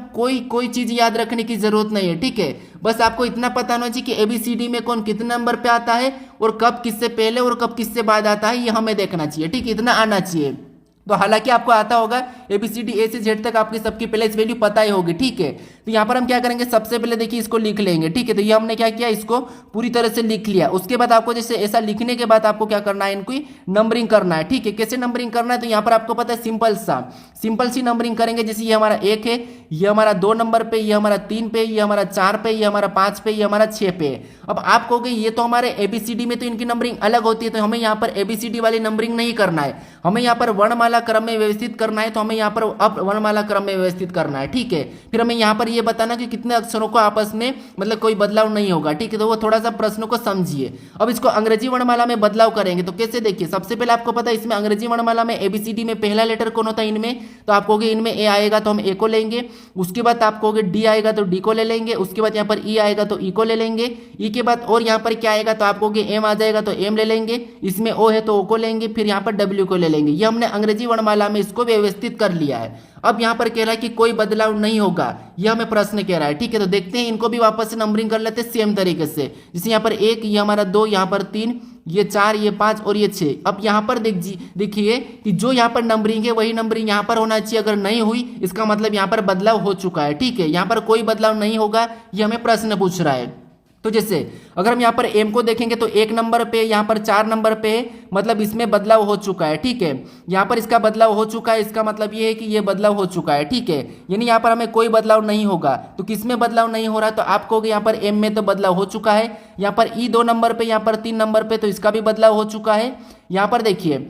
कोई चीज याद रखने की जरूरत नहीं है, ठीक है। बस आपको इतना पता होना चाहिए कि ABCD में कौन कितने नंबर पे आता है और कब किससे पहले और कब किससे बाद आता है, ये हमें देखना चाहिए, ठीक है। इतना आना चाहिए। तो हालांकि आपको आता होगा ABCD A से Z तक आपकी सबकी प्लेस वैल्यू पता ही होगी, ठीक है। तो यहाँ पर हम क्या करेंगे, सबसे पहले देखिए इसको लिख लेंगे, ठीक है। तो ये हमने क्या किया, इसको पूरी तरह से लिख लिया। उसके बाद आपको जैसे ऐसा लिखने के बाद आपको क्या करना है, इनको नंबरिंग करना है, ठीक है। कैसे नंबरिंग करना है, तो यहाँ पर आपको पता है सिंपल सी नंबरिंग करेंगे। जैसे ये हमारा 1 है, ये हमारा 2 नंबर पे, ये हमारा 3 पे, ये हमारा 4 पे, ये हमारा 5 पे, ये हमारा 6 पे। अब आप कहोगे ये तो हमारे ABCD में तो इनकी नंबरिंग अलग होती है, तो हमें यहाँ पर ABCD वाली नंबरिंग नहीं करना है, हमें यहाँ पर वर्णमाला वर्णमाला क्रम में व्यवस्थित करना है तो हमें यहाँ पर अप वर्णमाला क्रम में व्यवस्थित करना है, ठीक है। फिर हमें यहाँ पर ये बताना कि कितने अक्षरों को आपस में मतलब कोई बदलाव नहीं होगा, ठीक है। तो वो थोड़ा सा प्रश्नों को समझिए। अब इसको अंग्रेजी वर्णमाला में बदलाव करेंगे तो कैसे, देखिए सबसे पहले आपको पता है इसमें अंग्रेजी वर्णमाला में ABCD में पहला लेटर कौन होता है इनमें, तो आप कहोगे इनमें A आएगा तो हम A को लेंगे, उसके बाद आप कहोगे D आएगा तो D को ले लेंगे, उसके बाद यहाँ पर E आएगा तो E को ले लेंगे, E के बाद और यहाँ पर क्या आएगा तो आप कहोगे M आ जाएगा तो M ले लेंगे, इसमें O है तो O को लेंगे, फिर यहाँ पर W को ले लेंगे। ये हमने अंग्रेजी वर्णमाला में इसको व्यवस्थित कर लिया है। अब यहाँ पर कह रहा है कि कोई बदलाव नहीं होगा, यह हमें प्रश्न कह रहा है, ठीक है। तो देखते हैं इनको भी वापस से नंबरिंग कर लेते हैं सेम तरीके से। जैसे यहाँ पर 1, ये हमारा 2, यहाँ पर 3, ये 4, ये 5 और ये 6। अब यहाँ पर देखिए कि जो यहाँ पर नंबरिंग है वही नंबरिंग यहाँ पर होना चाहिए। अगर नहीं हुई इसका मतलब यहाँ पर बदलाव हो चुका है, ठीक है। यहाँ पर कोई बदलाव नहीं होगा, ये हमें प्रश्न पूछ रहा है। तो जैसे अगर हम यहाँ पर M को देखेंगे तो 1 नंबर पे, यहाँ पर 4 नंबर पे, मतलब इसमें बदलाव हो चुका है, ठीक है। यहाँ पर इसका बदलाव हो चुका है, इसका मतलब ये है कि ये बदलाव हो चुका है, ठीक है। यानी यहाँ पर हमें कोई बदलाव नहीं होगा। तो किस में बदलाव नहीं हो रहा, तो आप कहोगे यहाँ पर M में तो बदलाव हो चुका है, यहाँ पर E 2 नंबर पे, यहाँ पर 3 नंबर पे, तो इसका भी बदलाव हो चुका है। यहाँ पर देखिए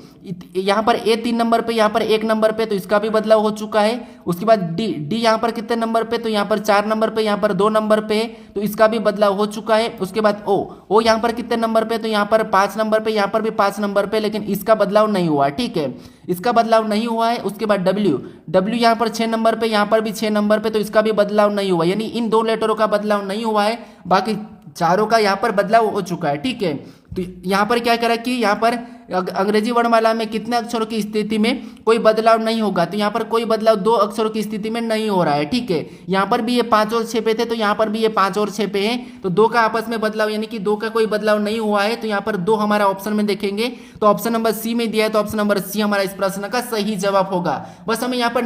यहाँ पर A 3 नंबर पे, यहाँ पर 1 नंबर पे, तो इसका भी बदलाव हो चुका है। उसके बाद D यहाँ पर कितने नंबर पे, तो यहाँ पर 4 नंबर पे, यहाँ पर 2 नंबर पे, तो इसका भी बदलाव हो चुका है। उसके बाद O यहाँ पर कितने नंबर पे, तो यहाँ पर 5 नंबर पे, यहाँ पर भी 5 नंबर पे, लेकिन इसका बदलाव नहीं हुआ, ठीक है, इसका बदलाव नहीं हुआ है। उसके बाद W यहाँ पर 6 नंबर पे, यहाँ पर भी 6 नंबर पे, तो इसका भी बदलाव नहीं हुआ। यानी इन 2 लेटरों का बदलाव नहीं हुआ है, बाकी चारों का यहाँ पर बदलाव हो चुका है, ठीक है। तो यहाँ पर क्या करा कि यहाँ पर अंग्रेजी वर्णमाला में कितने अक्षरों की स्थिति में कोई बदलाव नहीं होगा, तो यहाँ पर कोई बदलाव 2 अक्षरों की स्थिति में नहीं हो रहा है, ठीक है। यहाँ पर भी ये 5 और 6 पे थे, तो यहाँ पर भी ये 5 और 6 पे हैं, तो 2 का आपस में बदलाव यानी कि 2 का कोई बदलाव नहीं हुआ है। तो यहाँ पर 2 हमारा ऑप्शन में देखेंगे तो ऑप्शन नंबर C में दिया है, तो ऑप्शन नंबर C हमारा इस प्रश्न का सही जवाब होगा। बस हमें यहाँ पर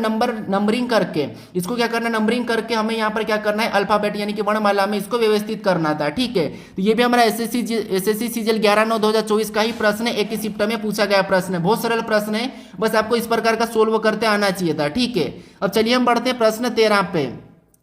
नंबरिंग करके इसको क्या करना है, नंबरिंग करके हमें यहाँ पर क्या करना है, अल्फाबेट यानी कि वर्णमाला में इसको व्यवस्थित करना था, ठीक है। तो ये भी हमारा SSC CGL 11/9/2024 का ही प्रश्न है, एक ही शिफ्ट में पूछा गया प्रश्न है, बहुत सरल प्रश्न है, बस आपको इस प्रकार का सोल्व करते आना चाहिए था, ठीक है। अब चलिए हम बढ़ते हैं प्रश्न 13 पे।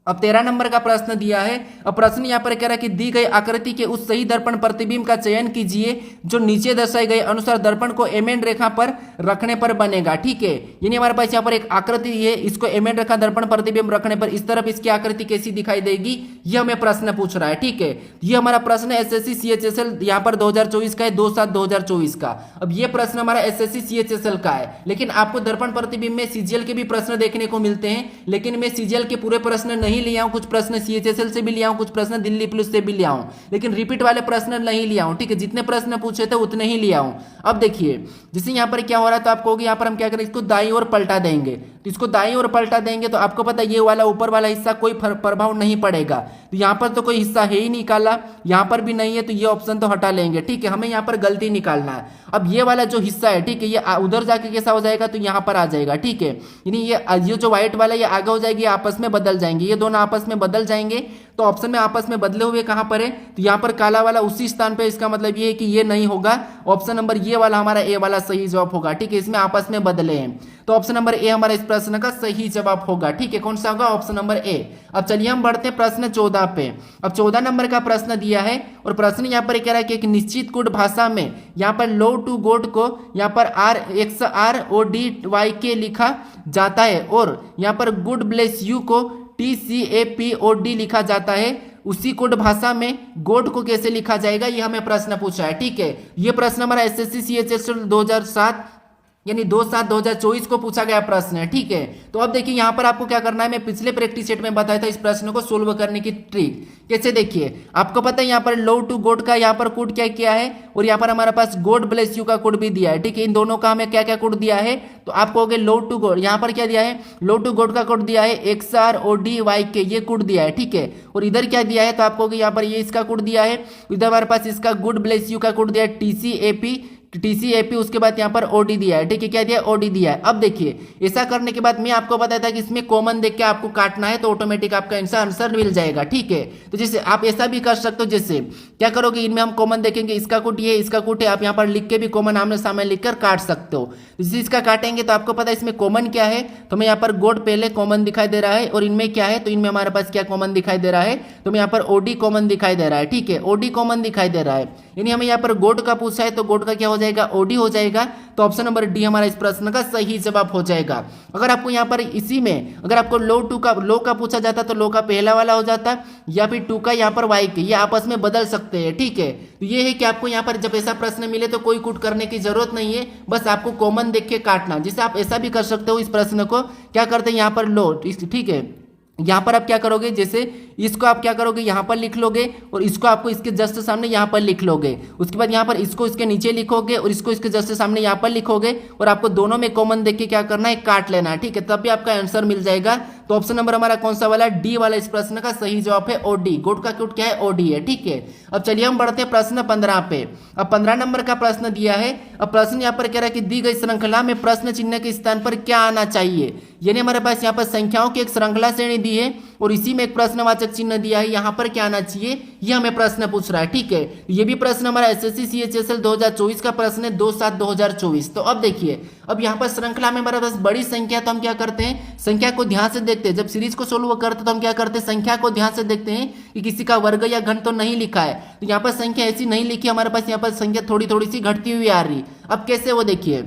अब 13 नंबर का प्रश्न दिया है। अब प्रश्न यहाँ पर कह रहा है कि दी गई आकृति के उस सही दर्पण प्रतिबिंब का चयन कीजिए जो नीचे दर्शाए गए अनुसार दर्पण को एम रेखा पर रखने पर बनेगा, ठीक है। यानी हमारे पास यहाँ पर एक आकृति है, इसको एम रेखा दर्पण प्रतिबिंब रखने पर इस तरफ इसकी आकृति कैसी दिखाई देगी, यह हमें प्रश्न पूछ रहा है, ठीक है। ये हमारा प्रश्न SSC CHSL यहाँ पर 2024 का है, 2/7/2024 का। अब ये प्रश्न हमारा SSC CHSL का है, लेकिन आपको दर्पण प्रतिबिंब में CGL के भी प्रश्न देखने को मिलते हैं, लेकिन मैं CGL के पूरे प्रश्न नहीं लिया हूं, कुछ प्रश्न CHSL से भी लिया हूं, कुछ प्रश्न दिल्ली पुलिस से भी लिया हूं, लेकिन रिपीट वाले प्रश्न नहीं लिया हूं, ठीक है। जितने प्रश्न पूछे थे उतने ही लिया हूं। अब देखिए जैसे यहाँ पर क्या हो रहा है, तो आप कहोगे यहाँ पर हम क्या करें, इसको दाईं ओर पलटा देंगे, तो इसको दाईं ओर पलटा देंगे तो आपको पता है ये वाला ऊपर वाला हिस्सा कोई प्रभाव नहीं पड़ेगा, तो यहाँ पर तो कोई हिस्सा है ही नहीं काला, यहाँ पर भी नहीं है, तो ये ऑप्शन तो हटा लेंगे, ठीक है। हमें यहाँ पर गलती निकालना है। अब ये वाला जो हिस्सा है, ठीक है, ये उधर जाके कैसा हो जाएगा, तो यहाँ पर आ जाएगा, ठीक है। यानी ये जो व्हाइट वाला ये आगे हो जाएगी, आपस में बदल जाएंगे, ये दोनों आपस में बदल जाएंगे। तो ऑप्शन में आपस में बदले हुए कहां पर है, तो यहाँ पर काला वाला उसी स्थान पे, इसका मतलब ये है कि ये नहीं होगा। ऑप्शन नंबर ये वाला हमारा ए वाला सही जवाब होगा, ठीक है। इसमें आपस में बदले हैं, तो ऑप्शन नंबर ए हमारा इस प्रश्न का सही जवाब होगा, ठीक है। कौन सा होगा, ऑप्शन नंबर ए। अब चलिए हम बढ़ते हैं प्रश्न 14 पे। अब 14 नंबर का प्रश्न दिया है और प्रश्न यहाँ पर कह रहा है कि एक निश्चित गुड भाषा में यहाँ पर लो टू गोड को यहाँ पर RXRODYK लिखा जाता है और यहाँ पर गुड ब्लेस यू को TCAPOD लिखा जाता है। उसी कोड भाषा में गोड को कैसे लिखा जाएगा, यह हमें प्रश्न पूछा है, ठीक है। यह प्रश्न हमारा SSC CHSL 2007 यानी 2/7/2024 को पूछा गया प्रश्न है, ठीक है। तो अब देखिए यहाँ पर आपको क्या करना है, मैं पिछले प्रैक्टिस सेट में बताया था इस प्रश्न को सोल्व करने की ट्रिक कैसे। देखिए आपको पता है यहाँ पर लो टू गोड का यहाँ पर कोड क्या किया है और यहाँ पर हमारे पास गॉड ब्लेस यू का कोड भी दिया है, ठीक है। इन दोनों का हमें क्या क्या कोड दिया है, तो आप कहोगे लो टू गोड, यहाँ पर क्या दिया है, लो टू गोड का कोड दिया है XRODYK, ये कोड दिया है, ठीक है। और इधर क्या दिया है, तो आप कहोगे यहाँ पर ये इसका कोड दिया है, इधर हमारे पास इसका गुड ब्लेस यू का कोड दिया है TCAP, उसके बाद यहाँ पर OD दिया है, ठीक है। क्या दिया है, OD दिया है। अब देखिए ऐसा करने के बाद मैं आपको बताया था कि इसमें कॉमन देख के आपको काटना है तो ऑटोमेटिक आपका आंसर मिल जाएगा, ठीक है। तो जैसे आप ऐसा भी कर सकते हो, जैसे क्या करोगे, इनमें हम कॉमन देखेंगे, इसका कोट ये, इसका कोट है, आप यहाँ पर लिख के भी कॉमन आमने सामने लिखकर काट सकते हो। जैसे इसका काटेंगे तो आपको पता है इसमें कॉमन क्या है, तो मैं यहाँ पर गोड पहले कॉमन दिखाई दे रहा है और इनमें क्या है, तो इनमें हमारे पास क्या कॉमन दिखाई दे रहा है, तो मैं यहाँ पर OD कॉमन दिखाई दे रहा है, ठीक है। OD कॉमन दिखाई दे रहा है, यानी हमें यहाँ पर गोड का पूछा है तो गोड का क्या हो जाएगा, ओडी हो जाएगा। तो ऑप्शन नंबर डी हमारा इस प्रश्न का सही जवाब हो जाएगा। अगर आपको यहाँ पर इसी में अगर आपको लो का पूछा जाता तो लो का पहला वाला हो जाता, या फिर टू का यहाँ पर वाई के, ये आपस में बदल सकते हैं, ठीक है। तो ये है कि आपको यहाँ पर जब ऐसा प्रश्न मिले तो कोई कूट करने की जरूरत नहीं है, बस आपको कॉमन देख के काटना। जिसे आप ऐसा भी कर सकते हो, इस प्रश्न को क्या करते हैं यहाँ पर लो, ठीक है, यहाँ पर आप क्या करोगे, जैसे इसको आप क्या करोगे यहाँ पर लिख लोगे और इसको आपको इसके जस्ट सामने यहाँ पर लिख लोगे। उसके बाद यहाँ पर इसको इसके नीचे लिखोगे और इसको इसके जस्ट सामने यहाँ पर लिखोगे और आपको दोनों में कॉमन देख के क्या करना है, काट लेना है, ठीक है। तब भी आपका आंसर मिल जाएगा। तो ऑप्शन नंबर हमारा कौन सा वाला, डी वाला इस प्रश्न का सही जवाब है ओडी। गुड का क्यूट क्या है, ओडी है, ठीक है। अब चलिए हम बढ़ते हैं प्रश्न 15 पे। अब 15 नंबर का प्रश्न दिया है। अब प्रश्न यहाँ पर कह रहा है कि दी गई श्रृंखला में प्रश्न चिन्ह के स्थान पर क्या आना चाहिए। यानी हमारे पास यहाँ पर संख्याओं की एक श्रृंखला श्रेणी दी है और इसी में एक प्रश्नवाचक चिन्ह दिया है, यहाँ पर क्या आना चाहिए, ये हमें प्रश्न पूछ रहा है, ठीक है। ये भी प्रश्न हमारा एसएससी सीएचएसएल 2024 का प्रश्न है 2/7/2024। तो अब देखिए, अब यहाँ पर श्रृंखला में हमारे पास बड़ी संख्या, तो हम क्या करते हैं, संख्या को ध्यान से देखते हैं। जब सीरीज को सोल्व करते तो हम क्या करते हैं, संख्या को ध्यान से देखते हैं कि किसी का वर्ग या घन तो नहीं लिखा है। तो यहाँ पर संख्या ऐसी नहीं लिखी, हमारे पास यहाँ पर संख्या थोड़ी थोड़ी सी घटती हुई आ रही। अब कैसे, वो देखिए,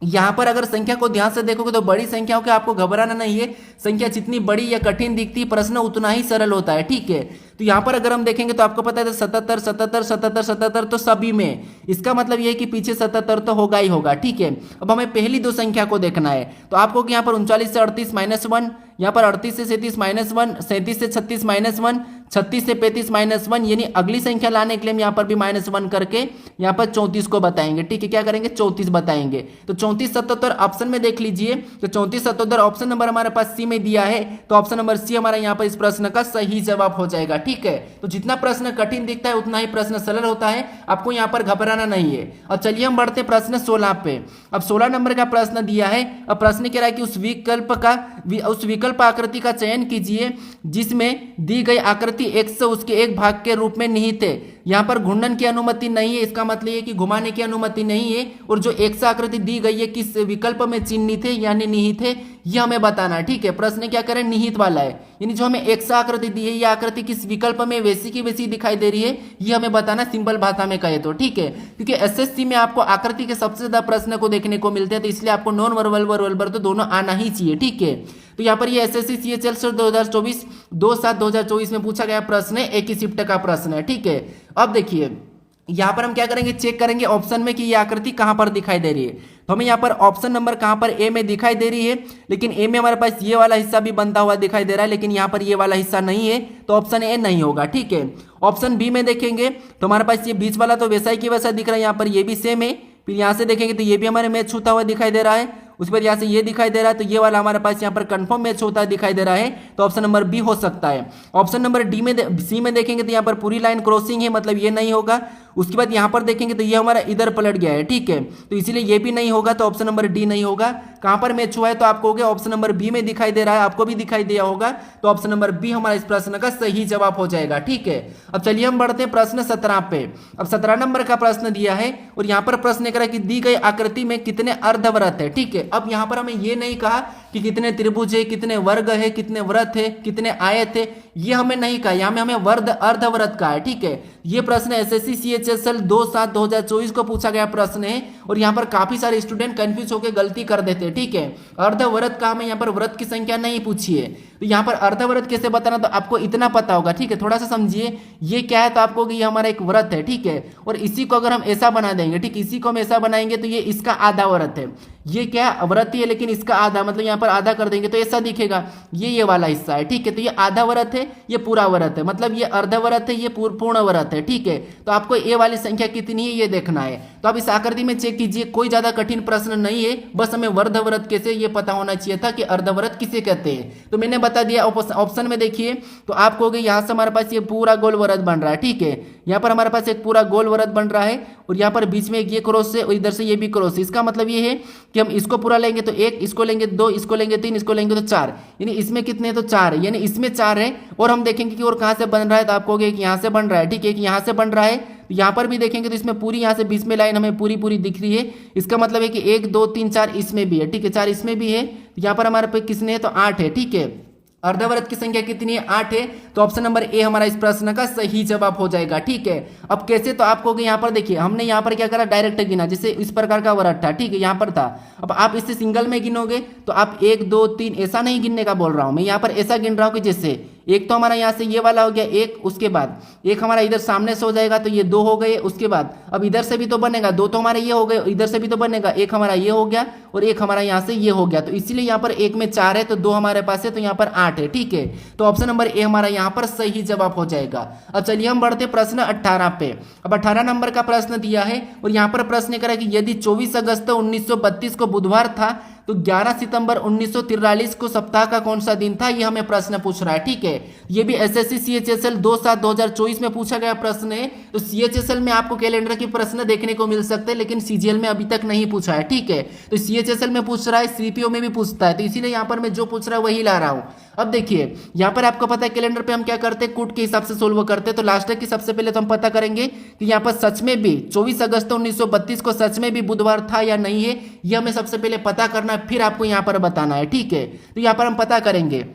यहाँ पर अगर संख्या को ध्यान से देखोगे तो बड़ी संख्याओं के आपको घबराना नहीं है। संख्या जितनी बड़ी या कठिन दिखती, प्रश्न उतना ही सरल होता है, ठीक है। तो यहाँ पर अगर हम देखेंगे तो आपको पता है 77 77 77 77 तो सभी में, इसका मतलब ये है कि पीछे 77 तो होगा ही होगा, ठीक है। अब हमें पहली दो संख्या को देखना है। तो आपको यहाँ पर 39 से 38 -1, यहाँ पर 38 से 37 -1, 37 से 36 -1, 36 से 35 -1, यानी अगली संख्या लाने के लिए हम यहाँ पर भी -1 करके यहाँ पर 34 को बताएंगे, ठीक है। क्या करेंगे, 34 बताएंगे। तो 34 77 ऑप्शन में देख लीजिए। तो 34 77 ऑप्शन नंबर हमारे पास सी में दिया है, तो ऑप्शन नंबर सी हमारा यहाँ पर इस प्रश्न का सही जवाब हो जाएगा, ठीक है। तो जितना प्रश्न कठिन दिखता है उतना ही प्रश्न सरल होता है, आपको यहाँ पर घबराना नहीं है। अब चलिए हम बढ़ते प्रश्न 16 पे। अब 16 नंबर का प्रश्न दिया है। अब प्रश्न कह रहा है कि उस विकल्प आकृति का चयन कीजिए जिसमें दी गई आकृति x उसके एक भाग के रूप में निहित है। यहाँ पर घूर्णन की अनुमति नहीं है, इसका मतलब ये कि घुमाने की अनुमति नहीं है। और जो x आकृति दी गई है किस विकल्प में चिन्हित है यानी निहित है, ये हमें बताना है, ठीक है। प्रश्न क्या करें, निहित वाला है, यानी जो हमें x आकृति दी है ये आकृति किस विकल्प में वैसी की वैसी दिखाई दे रही है, ये हमें बताना, सिंपल भाषा में कहे तो, ठीक है। क्योंकि एसएससी में आपको आकृति के सबसे ज्यादा प्रश्न को देखने को मिलते हैं, तो इसलिए आपको नॉन वर्बल वर्बल तो दोनों आना ही चाहिए, ठीक है। तो यहाँ पर ये एसएससी सीएचएल 2024 2/7/2024 में पूछा गया प्रश्न है, एक ही शिफ्ट का प्रश्न है, ठीक है। अब देखिए यहाँ पर हम क्या करेंगे, चेक करेंगे ऑप्शन में कि ये आकृति कहाँ पर दिखाई दे रही है। तो हमें यहाँ पर ऑप्शन नंबर कहाँ पर ए में दिखाई दे रही है, लेकिन ए में हमारे पास ये वाला हिस्सा भी बनता हुआ दिखाई दे रहा है, लेकिन यहाँ पर ये वाला हिस्सा नहीं है, तो ऑप्शन ए नहीं होगा, ठीक है। ऑप्शन बी में देखेंगे तो हमारे पास ये बीच वाला तो वैसा ही की वैसा दिख रहा है, यहाँ पर ये भी सेम है। फिर यहाँ से देखेंगे तो ये भी हमारे मैच छूता हुआ दिखाई दे रहा है, उसके बाद यहाँ से ये दिखाई दे रहा है, तो ये वाला हमारे पास यहाँ पर कंफर्म मैच होता दिखाई दे रहा है, तो ऑप्शन नंबर बी हो सकता है। ऑप्शन नंबर डी में सी में देखेंगे तो यहाँ पर पूरी लाइन क्रॉसिंग है, मतलब ये नहीं होगा। उसके बाद यहाँ पर देखेंगे तो ये हमारा इधर पलट गया है, ठीक है, तो इसीलिए ये भी नहीं होगा, तो ऑप्शन नंबर डी नहीं होगा। कहाँ पर मैच हुआ है, तो आपको हो गया ऑप्शन नंबर बी में दिखाई दे रहा है, आपको भी दिखाई दिया होगा, तो ऑप्शन नंबर बी हमारा इस प्रश्न का सही जवाब हो जाएगा, ठीक है। अब चलिए हम बढ़ते हैं प्रश्न 17 पे। अब 17 नंबर का प्रश्न दिया है और यहाँ पर प्रश्न करा कि दी गई आकृति में कितने अर्धवृत्त है, ठीक है। अब यहाँ पर हमें ये नहीं कहा कि कितने त्रिभुज है, कितने वर्ग है, कितने वृत्त है, कितने आयत है, ये हमें नहीं कहा, यहाँ में हमें वर्ग अर्धवृत्त का है, ठीक है। ये प्रश्न एसएससी सीएचएसएल 2/7/2024 को पूछा गया प्रश्न है और यहाँ पर काफी सारे स्टूडेंट कंफ्यूज होकर गलती कर देते हैं, ठीक है। अर्धवृत्त का हमें यहाँ पर वृत्त की संख्या नहीं पूछी है, तो यहाँ पर अर्धवृत्त कैसे बताना, तो आपको इतना पता होगा, ठीक है। थोड़ा सा समझिए, ये क्या है, तो आपको ये हमारा एक वृत्त है, ठीक है। और इसी को अगर हम ऐसा बना देंगे, ठीक, इसी को हम ऐसा बनाएंगे तो ये इसका आधा वृत्त है। ये क्या वृत्त है लेकिन इसका आधा, मतलब यहाँ पर आधा कर देंगे तो ऐसा दिखेगा, ये वाला हिस्सा है, ठीक है। तो ये आधा वृत्त है, ये पूरा वृत्त है, मतलब ये अर्धवृत्त है, ये पूर्ण वृत्त है, ठीक है। तो आपको ये वाली संख्या कितनी है ये देखना है। तो आप इस आकृति में चेक कीजिए, कोई ज्यादा कठिन प्रश्न नहीं है, बस हमें अर्धवृत्त कैसे ये पता होना चाहिए था कि अर्धवृत्त किसे कहते हैं। तो मैंने बता दिया। ऑप्शन में देखिए तो आपको यहाँ से हमारे पास ये पूरा गोल वृत्त बन रहा है, ठीक है। यहाँ पर हमारे पास एक पूरा गोल वृत्त बन रहा है और यहाँ पर बीच में एक ये क्रॉस है और इधर से ये भी क्रॉस है। इसका मतलब ये है कि हम इसको पूरा लेंगे तो 1, इसको लेंगे 2, इसको लेंगे 3, इसको लेंगे तो 4, यानी इसमें कितने हैं, तो 4 है, यानी इसमें 4 है। और हम देखेंगे कि और कहाँ से बन रहा है, तो आपको एक यहाँ से बन रहा है, ठीक है, एक यहाँ से बन रहा है। तो यहाँ पर भी देखेंगे तो इसमें पूरी यहाँ से बीच में लाइन हमें पूरी दिख रही है। इसका मतलब है कि 1 2 3 4 इसमें भी है, ठीक है, 4 इसमें भी है। यहाँ पर हमारे पे किसने है, तो 8 है, ठीक है। अर्धवर्त की संख्या कितनी है? 8 है। तो ऑप्शन नंबर ए हमारा इस प्रश्न का सही जवाब हो जाएगा। ठीक है, अब कैसे? तो आपको यहाँ पर देखिए, हमने यहाँ पर क्या करा, डायरेक्ट गिना, जैसे इस प्रकार का वर्ड था। ठीक है, यहाँ पर था। अब आप इसे सिंगल में गिनोगे तो आप 1 2 3 ऐसा नहीं गिनने का बोल रहा हूँ मैं, यहाँ पर ऐसा गिन रहा हूँ कि जैसे एक तो हमारा यहाँ से ये वाला हो गया एक, उसके बाद एक हमारा इधर सामने से हो जाएगा तो ये 2 हो गए, उसके बाद अब इधर से भी तो बनेगा, 2 तो हमारे ये हो गए, इधर से भी तो बनेगा, एक हमारा ये हो गया और एक हमारा यहाँ से ये हो गया। तो इसीलिए यहाँ पर एक में 4 है तो 2 हमारे पास है, तो यहाँ पर 8 है। ठीक है, तो ऑप्शन नंबर ए हमारा यहाँ पर सही जवाब हो जाएगा। अब चलिए हम बढ़ते प्रश्न 18 पे। अब 18 नंबर का प्रश्न दिया है और यहाँ पर प्रश्न करा कि यदि 24 अगस्त 1932 को बुधवार था तो 11 सितंबर 1943 को सप्ताह का कौन सा दिन था, ये हमें प्रश्न पूछ रहा है। ठीक है, ये भी एसएससी सीएचएसएल 2/7/2024 में पूछा गया प्रश्न है। तो सीएचएसएल में आपको कैलेंडर के प्रश्न देखने को मिल सकते हैं, लेकिन सीजीएल में अभी तक नहीं पूछा है। ठीक है, तो सीएचएसएल में पूछ रहा है, सीपीओ में भी पूछता है, तो इसीलिए यहाँ पर मैं जो पूछ रहा है वही ला रहा हूँ। अब देखिए, यहाँ पर आपको पता है कैलेंडर पे हम क्या करते हैं, कूट के हिसाब से सोल्व करते हैं। तो लास्ट तक की सबसे पहले तो हम पता करेंगे कि यहाँ पर सच में भी 24 अगस्त 1932 को सच में भी बुधवार था या नहीं है, यह हमें सबसे पहले पता करना है, फिर आपको यहाँ पर बताना है। ठीक है, तो यहाँ पर हम पता करेंगे।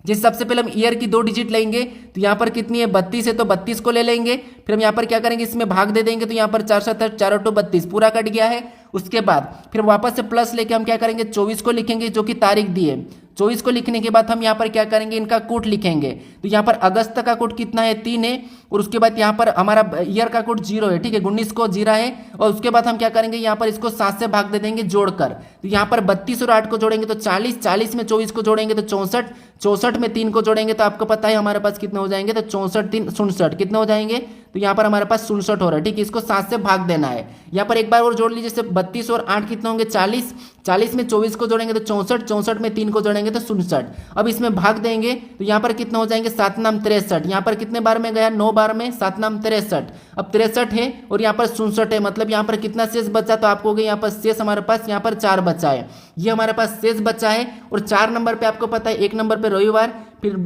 जिस सबसे पहले हम ईयर की 2 डिजिट लेंगे, तो यहाँ पर कितनी है, 32 है, तो 32 को ले लेंगे। फिर हम यहाँ पर क्या करेंगे, इसमें भाग दे देंगे, तो यहाँ पर 4 7 4 8 32 पूरा कट गया है। उसके बाद फिर वापस से प्लस लेके हम क्या करेंगे, 24 को लिखेंगे जो कि तारीख दी है। 24 को लिखने के बाद हम यहाँ पर क्या करेंगे, इनका कूट लिखेंगे। तो यहाँ पर अगस्त का कूट कितना है, 3 है, और उसके बाद यहाँ पर हमारा ईयर का कूट 0 है। ठीक है, 19 को 0 है, और उसके बाद हम क्या करेंगे, यहाँ पर इसको 7 से भाग दे देंगे जोड़कर। तो यहाँ पर 32 और 8 को जोड़ेंगे तो 40, 40 में 24 को जोड़ेंगे तो 64, 64 में 3 को जोड़ेंगे तो आपको पता है हमारे पास कितने हो जाएंगे, तो 64 3 67 कितने हो जाएंगे, तो यहाँ पर हमारे पास 67 हो रहा है। ठीक है, इसको 7 से भाग देना है। यहाँ पर एक बार और जोड़ लीजिए, जैसे 32 और 8 कितने होंगे, 40, 40 में 24 को जोड़ेंगे तो 64, 64 में 3 को जोड़ेंगे तो 67। अब इसमें भाग देंगे तो यहाँ पर कितने हो जाएंगे, 7 नाम 63। यहाँ पर कितने बार में गया, 9 बार में, 7 नाम 63। अब 63 है और यहाँ पर 67 है, मतलब यहाँ पर कितना शेष बचा, तो आपको यहाँ पर शेष हमारे पास यहाँ पर 4 बचा है, ये हमारे पास शेष बचा है। और 4 नंबर पे आपको पता है, 1 नंबर पे रविवार, फिर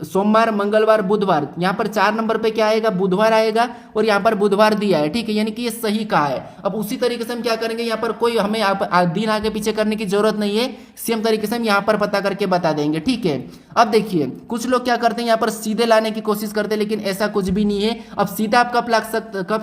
सोमवार, मंगलवार, बुधवार, यहाँ पर 4 नंबर पे क्या आएगा, बुधवार आएगा, और यहाँ पर बुधवार दिया है। ठीक है, यानी कि ये सही कहा है। अब उसी तरीके से हम क्या करेंगे, यहाँ पर कोई हमें दिन आगे पीछे करने की जरूरत नहीं है, सेम तरीके से हम यहाँ पर पता करके बता देंगे। ठीक है, अब देखिए कुछ लोग क्या करते हैं, यहाँ पर सीधे लाने की कोशिश करते हैं, लेकिन ऐसा कुछ भी नहीं है। अब सीधा आप कब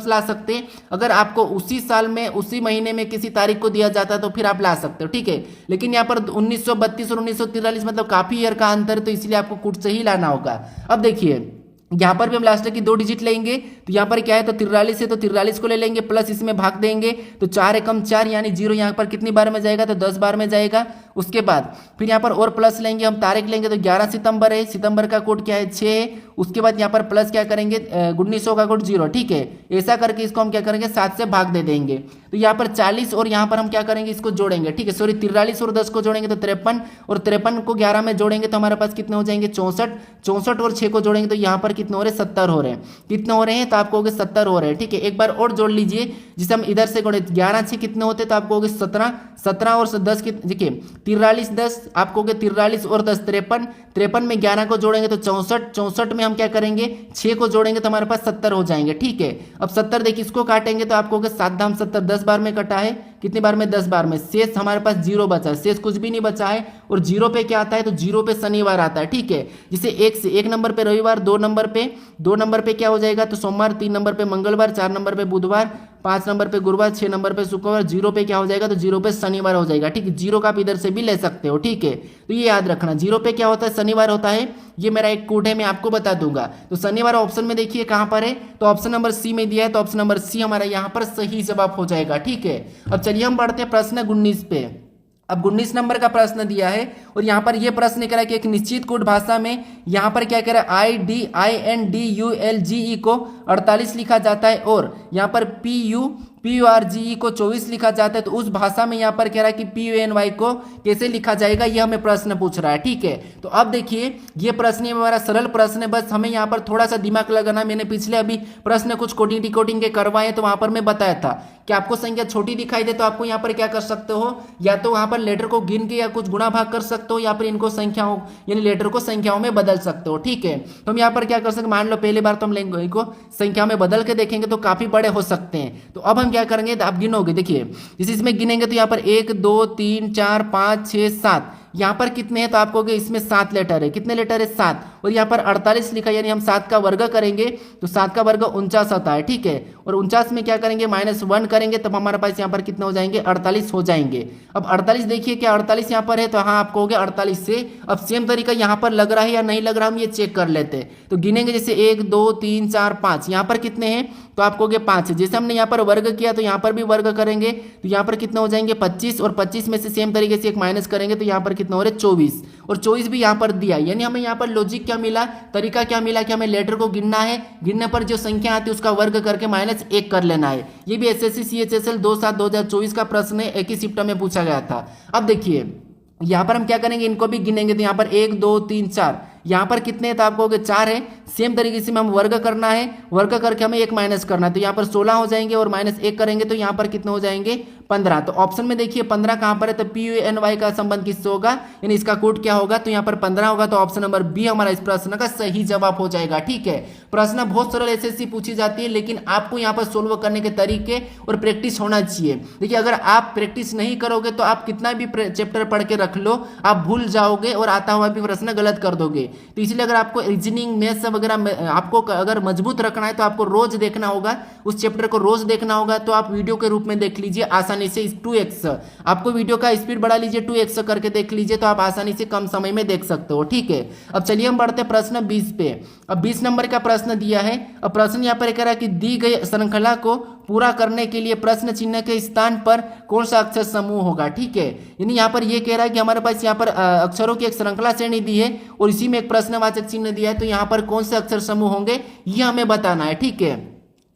ला सकते हैं, अगर आपको उसी साल में उसी महीने में किसी तारीख को दिया जाता है तो फिर आप ला सकते हो। ठीक है, लेकिन यहाँ पर 1932 और 1943 मतलब काफी ईयर का अंतर है, तो इसलिए आपको कुछ से ही लाना होगा। अब देखिए यहाँ पर भी हम लास्ट की 2 डिजिट लेंगे, तो यहाँ पर क्या है, तो 43 है, तो 43 को ले लेंगे, प्लस इसमें भाग देंगे तो 4 एकम 4 यानी 0 यहाँ पर कितनी बार में जाएगा, तो 10 बार में जाएगा। उसके बाद फिर यहाँ पर और प्लस लेंगे, हम तारीख लेंगे तो 11 सितंबर है, सितंबर का कोड क्या है, 6 है। उसके बाद यहाँ पर प्लस क्या करेंगे, 1900 का कोड 0। ठीक है, ऐसा करके इसको हम क्या करेंगे, 7 से भाग दे देंगे। तो यहाँ पर 40 और यहाँ पर हम क्या kरेंगे, इसको जोड़ेंगे। ठीक है, सॉरी 43 और 10 को जोड़ेंगे तो 53, और 53 को 11 में जोड़ेंगे तो हमारे पास कितने हो जाएंगे, 64, 64 और 6 को जोड़ेंगे तो यहाँ पर कितने हो रहे हैं, 70 हो रहे हैं। कितने हो रहे हैं, तो आप कहोगे 70 हो रहे हैं। ठीक है, एक बार और जोड़ लीजिए, जिसे हम इधर से गुणे, 11 6 कितने होते, तो आप कहोगे 17, 17 और 10 देखिए 43 10, आप कहोगे 43 और 10 53, 53 में 11 को जोड़ेंगे तो 64, 64 में हम क्या करेंगे, 6 को जोड़ेंगे तो हमारे पास 70 हो जाएंगे। ठीक है, अब 70 देखिए इसको काटेंगे तो आप कहोगे 7 दाम 70, 10 बार में कटा है, कितनी बार में, 10 बार में। शेष हमारे पास 0 बचा है, शेष कुछ भी नहीं बचा है। और 0 पे क्या आता है, तो 0 पे शनिवार आता है। ठीक है, जिसे 1 नंबर पे रविवार, 2 नंबर पे क्या हो जाएगा, तो सोमवार, 3 नंबर पे मंगलवार, 4 नंबर पे बुधवार, 5 नंबर पे गुरुवार, 6 नंबर पे शुक्रवार, 0 पे क्या हो जाएगा, तो 0 पे शनिवार हो जाएगा। ठीक है, 0 का आप इधर से भी ले सकते हो। ठीक है, तो ये याद रखना, 0 पे क्या होता है, शनिवार होता है। ये मेरा एक कोड है, मैं आपको बता दूंगा। तो शनिवार ऑप्शन में देखिए कहां पर है, तो ऑप्शन नंबर सी में दिया है, तो ऑप्शन नंबर सी हमारा यहाँ पर सही जवाब हो जाएगा। ठीक है, अब चलिए हम बढ़ते हैं प्रश्न 19 पे। अब 19 नंबर का प्रश्न दिया है और यहाँ पर यह प्रश्न कह रहा है कि एक निश्चित कोड भाषा में यहाँ पर क्या कह रहा है, IDINDULGE को 48 लिखा जाता है और यहाँ पर PURGE को 24 लिखा जाता है। तो उस भाषा में यहाँ पर कह रहा है कि PUNY को कैसे लिखा जाएगा, ये हमें प्रश्न पूछ रहा है। ठीक है, तो अब देखिए ये प्रश्न हमारा सरल प्रश्न है, बस हमें यहाँ पर थोड़ा सा दिमाग लगाना। मैंने पिछले अभी प्रश्न कुछ कोडिंग के करवाए, तो वहां पर मैं बताया था कि आपको संख्या छोटी दिखाई दे तो आपको यहाँ पर क्या कर सकते हो, या तो वहां पर लेटर को गिन के या कुछ गुणा भाग कर सकते हो, या फिर इनको संख्याओं यानी लेटर को संख्याओं में बदल सकते हो। ठीक है, तो हम यहाँ पर क्या कर सकते, मान लो पहली बार तो हम इनको संख्या में बदल के देखेंगे तो काफी बड़े हो सकते हैं। तो अब हम क्या करेंगे, आप गिनोगे, देखिए जैसे इसमें गिनेंगे तो यहाँ पर 1 2 3 4 5 6 7, यहाँ पर कितने हैं, तो आप कहोगे इसमें 7 लेटर है। कितने लेटर है, 7। और यहाँ पर 48 लिखा है, यानी हम 7 का वर्ग करेंगे तो 7 का वर्ग 49 आता है, ठीक है। और 49 में क्या करेंगे, -1 करेंगे, तब हमारे पास यहाँ पर कितने हो जाएंगे, 48 हो जाएंगे। अब 48 देखिए, क्या 48 यहाँ पर है, तो हाँ आप कहोगे 48 से। अब सेम तरीका यहाँ पर लग रहा है या नहीं लग रहा, हम ये चेक कर लेते हैं। तो गिनेंगे, जैसे 1 2 3 4 5, यहाँ पर कितने हैं, तो आप कहोगे 5 है। जैसे हमने यहाँ पर वर्ग किया तो यहाँ पर भी वर्ग करेंगे, तो यहाँ पर कितना हो जाएंगे 25, और 25 में से सेम तरीके से एक माइनस करेंगे तो यहाँ पर कितना हो रहा है 24, और 24 भी यहाँ पर दिया। यानी हमें यहाँ पर लॉजिक क्या मिला, तरीका क्या मिला कि हमें लेटर को गिनना है, गिनने पर जो संख्या आती है उसका वर्ग करके -1 कर लेना है। ये भी एसएससी सीएचएसएल 2/7/2024 का प्रश्न है, एक ही शिफ्ट में पूछा गया था। अब देखिए यहाँ पर हम क्या करेंगे, इनको भी गिनेंगे, तो यहाँ पर 1 2 3 4, यहाँ पर कितने हैं, तो आप कहोगे 4 है। सेम तरीके से हम वर्ग करना है, वर्ग करके हमें 1 माइनस करना है, तो यहाँ पर 16 हो जाएंगे, और -1 करेंगे तो यहाँ पर कितने हो जाएंगे 15। तो ऑप्शन में देखिए 15 कहाँ पर है, तो PUNY का संबंध किससे होगा, यानी इसका कोड क्या होगा, तो यहाँ पर 15 होगा। तो ऑप्शन नंबर बी हमारा इस प्रश्न का सही जवाब हो जाएगा, ठीक है। प्रश्न बहुत सरल एसएससी पूछी जाती है, लेकिन आपको यहाँ पर सोल्व करने के तरीके और प्रैक्टिस होना चाहिए। देखिए अगर आप प्रैक्टिस नहीं करोगे तो आप कितना भी चैप्टर पढ़ के रख लो, आप भूल जाओगे और आता हुआ भी प्रश्न गलत कर दोगे। तो इसलिए अगर आपको रीजनिंग मैथ्स वगैरह आपको अगर मजबूत रखना है तो आपको रोज देखना होगा, उस चैप्टर को रोज देखना होगा। तो आप वीडियो के रूप में देख लीजिए आसानी से 2x, आपको वीडियो का स्पीड बढ़ा लीजिए, 2x करके देख लीजिए, तो आप आसानी से कम समय में देख सकते हो, ठीक है। अब चलिए हम बढ़ते प्रश्न 20 पे। अब 20 नंबर का प्रश्न दिया है। अब प्रश्न यहाँ पर कह रहा है कि दी गई श्रृंखला को पूरा करने के लिए प्रश्न चिन्ह के स्थान पर कौन सा अक्षर समूह होगा, ठीक है। यानी यहाँ पर ये कह रहा है कि हमारे पास यहाँ पर अक्षरों की एक श्रृंखला श्रेणी दी है और इसी में एक प्रश्नवाचक चिन्ह दिया है, तो यहाँ पर कौन से अक्षर समूह होंगे ये हमें बताना है, ठीक है।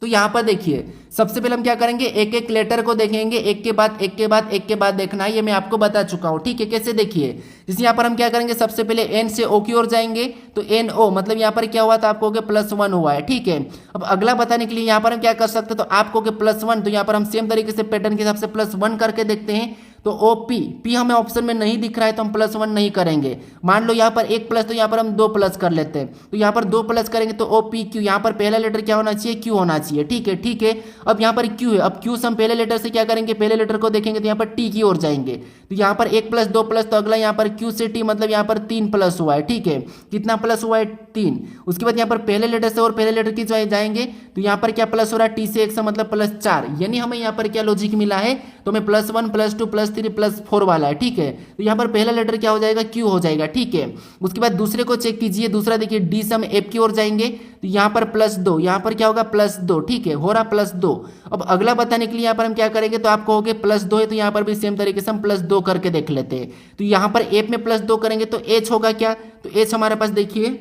तो यहाँ पर देखिए सबसे पहले हम क्या करेंगे, एक एक लेटर को देखेंगे, एक के बाद एक के बाद एक के बाद देखना है, ये मैं आपको बता चुका हूँ, ठीक है। कैसे देखिए, जैसे यहाँ पर हम क्या करेंगे, सबसे पहले एन से ओ की ओर जाएंगे, तो एन ओ मतलब यहाँ पर क्या हुआ, तो आप कहोगे +1 हुआ है, ठीक है। अब अगला बताने के लिए यहाँ पर हम क्या कर सकते हैं, तो आप कहोगे +1, तो यहाँ पर हम सेम तरीके से पैटर्न के हिसाब से +1 करके देखते हैं। तो ओ पी हमें ऑप्शन में नहीं दिख रहा है तो हम +1 नहीं करेंगे। मान लो यहाँ पर 1 प्लस, तो यहाँ पर हम 2 प्लस कर लेते हैं, तो यहाँ पर 2 प्लस करेंगे तो ओ पी क्यू, यहाँ पर पहला लेटर क्या होना चाहिए, क्यू होना चाहिए, ठीक है, ठीक है। अब यहाँ पर क्यू है, अब क्यू से हम पहले लेटर से क्या करेंगे, पहले लेटर को देखेंगे तो यहाँ पर टी की ओर जाएंगे, तो यहाँ पर 1 + 2 + तो अगला यहाँ पर क्यू से टी मतलब यहाँ पर 3 प्लस हुआ है, ठीक है। कितना प्लस हुआ है, 3। उसके बाद यहाँ पर पहले लेटर से और पहले लेटर की जाएंगे, तो यहाँ पर क्या प्लस हो रहा है, टी से 1 से मतलब +4, यानी हमें यहाँ पर क्या लॉजिक मिला है, तो हमें +1 +2 +3 +4 वाला है, ठीक है। तो यहाँ पर पहला लेटर क्या हो जाएगा, क्यू हो जाएगा, ठीक है। उसके बाद दूसरे को चेक कीजिए, दूसरा देखिए डी से हम एफ की ओर जाएंगे, तो यहाँ पर +2, यहाँ पर क्या होगा +2, ठीक है, हो रहा +2। अब अगला बताने के लिए यहाँ पर हम क्या करेंगे, तो आप कहोगे +2 है, तो यहाँ पर भी सेम तरीके से हम +2 करके देख लेते हैं। तो यहाँ पर एफ में +2 करेंगे तो एच होगा क्या, तो एच हमारे पास देखिए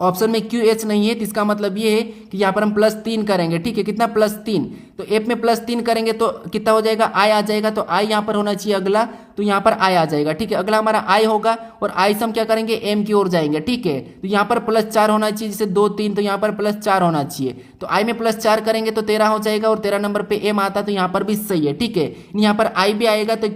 ऑप्शन में क्यू एच नहीं है, तो इसका मतलब ये है कि यहाँ पर हम +3 करेंगे, ठीक है। कितना +3, तो एफ में +3 करेंगे तो कितना हो जाएगा, आई आ जाएगा, तो आई यहाँ पर होना चाहिए अगला, तो यहाँ पर आई आ जाएगा, ठीक है। अगला हमारा आई होगा और आई से हम क्या करेंगे, एम की ओर जाएंगे, ठीक है। तो यहाँ पर +4 होना चाहिए, जैसे 2 3, तो यहाँ पर +4 होना चाहिए, तो आई में +4 करेंगे तो 13 हो जाएगा, और 13 नंबर पे एम आता तो यहाँ पर भी सही है, ठीक है। यहाँ पर आई भी आएगा, तो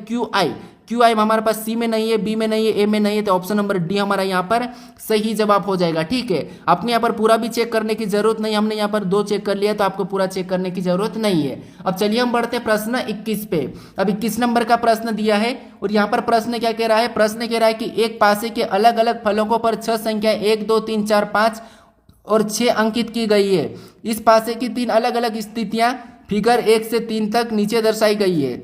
क्यू आई हमारे पास सी में नहीं है, बी में नहीं है, ए में नहीं है, तो ऑप्शन नंबर डी हमारा यहाँ पर सही जवाब हो जाएगा, ठीक है। आपने यहाँ पर पूरा भी चेक करने की जरूरत नहीं, हमने यहाँ पर 2 चेक कर लिया, तो आपको पूरा चेक करने की जरूरत नहीं है। अब चलिए हम बढ़ते हैं प्रश्न 21 पे। अब 21 नंबर का प्रश्न दिया है और यहाँ पर प्रश्न क्या कह रहा है, प्रश्न कह रहा है कि एक पासे के अलग अलग फलकों पर 6 संख्या 1 2 3 4 5 और 6 अंकित की गई है। इस पासे की 3 अलग अलग स्थितियां फिगर 1 से 3 तक नीचे दर्शाई गई है।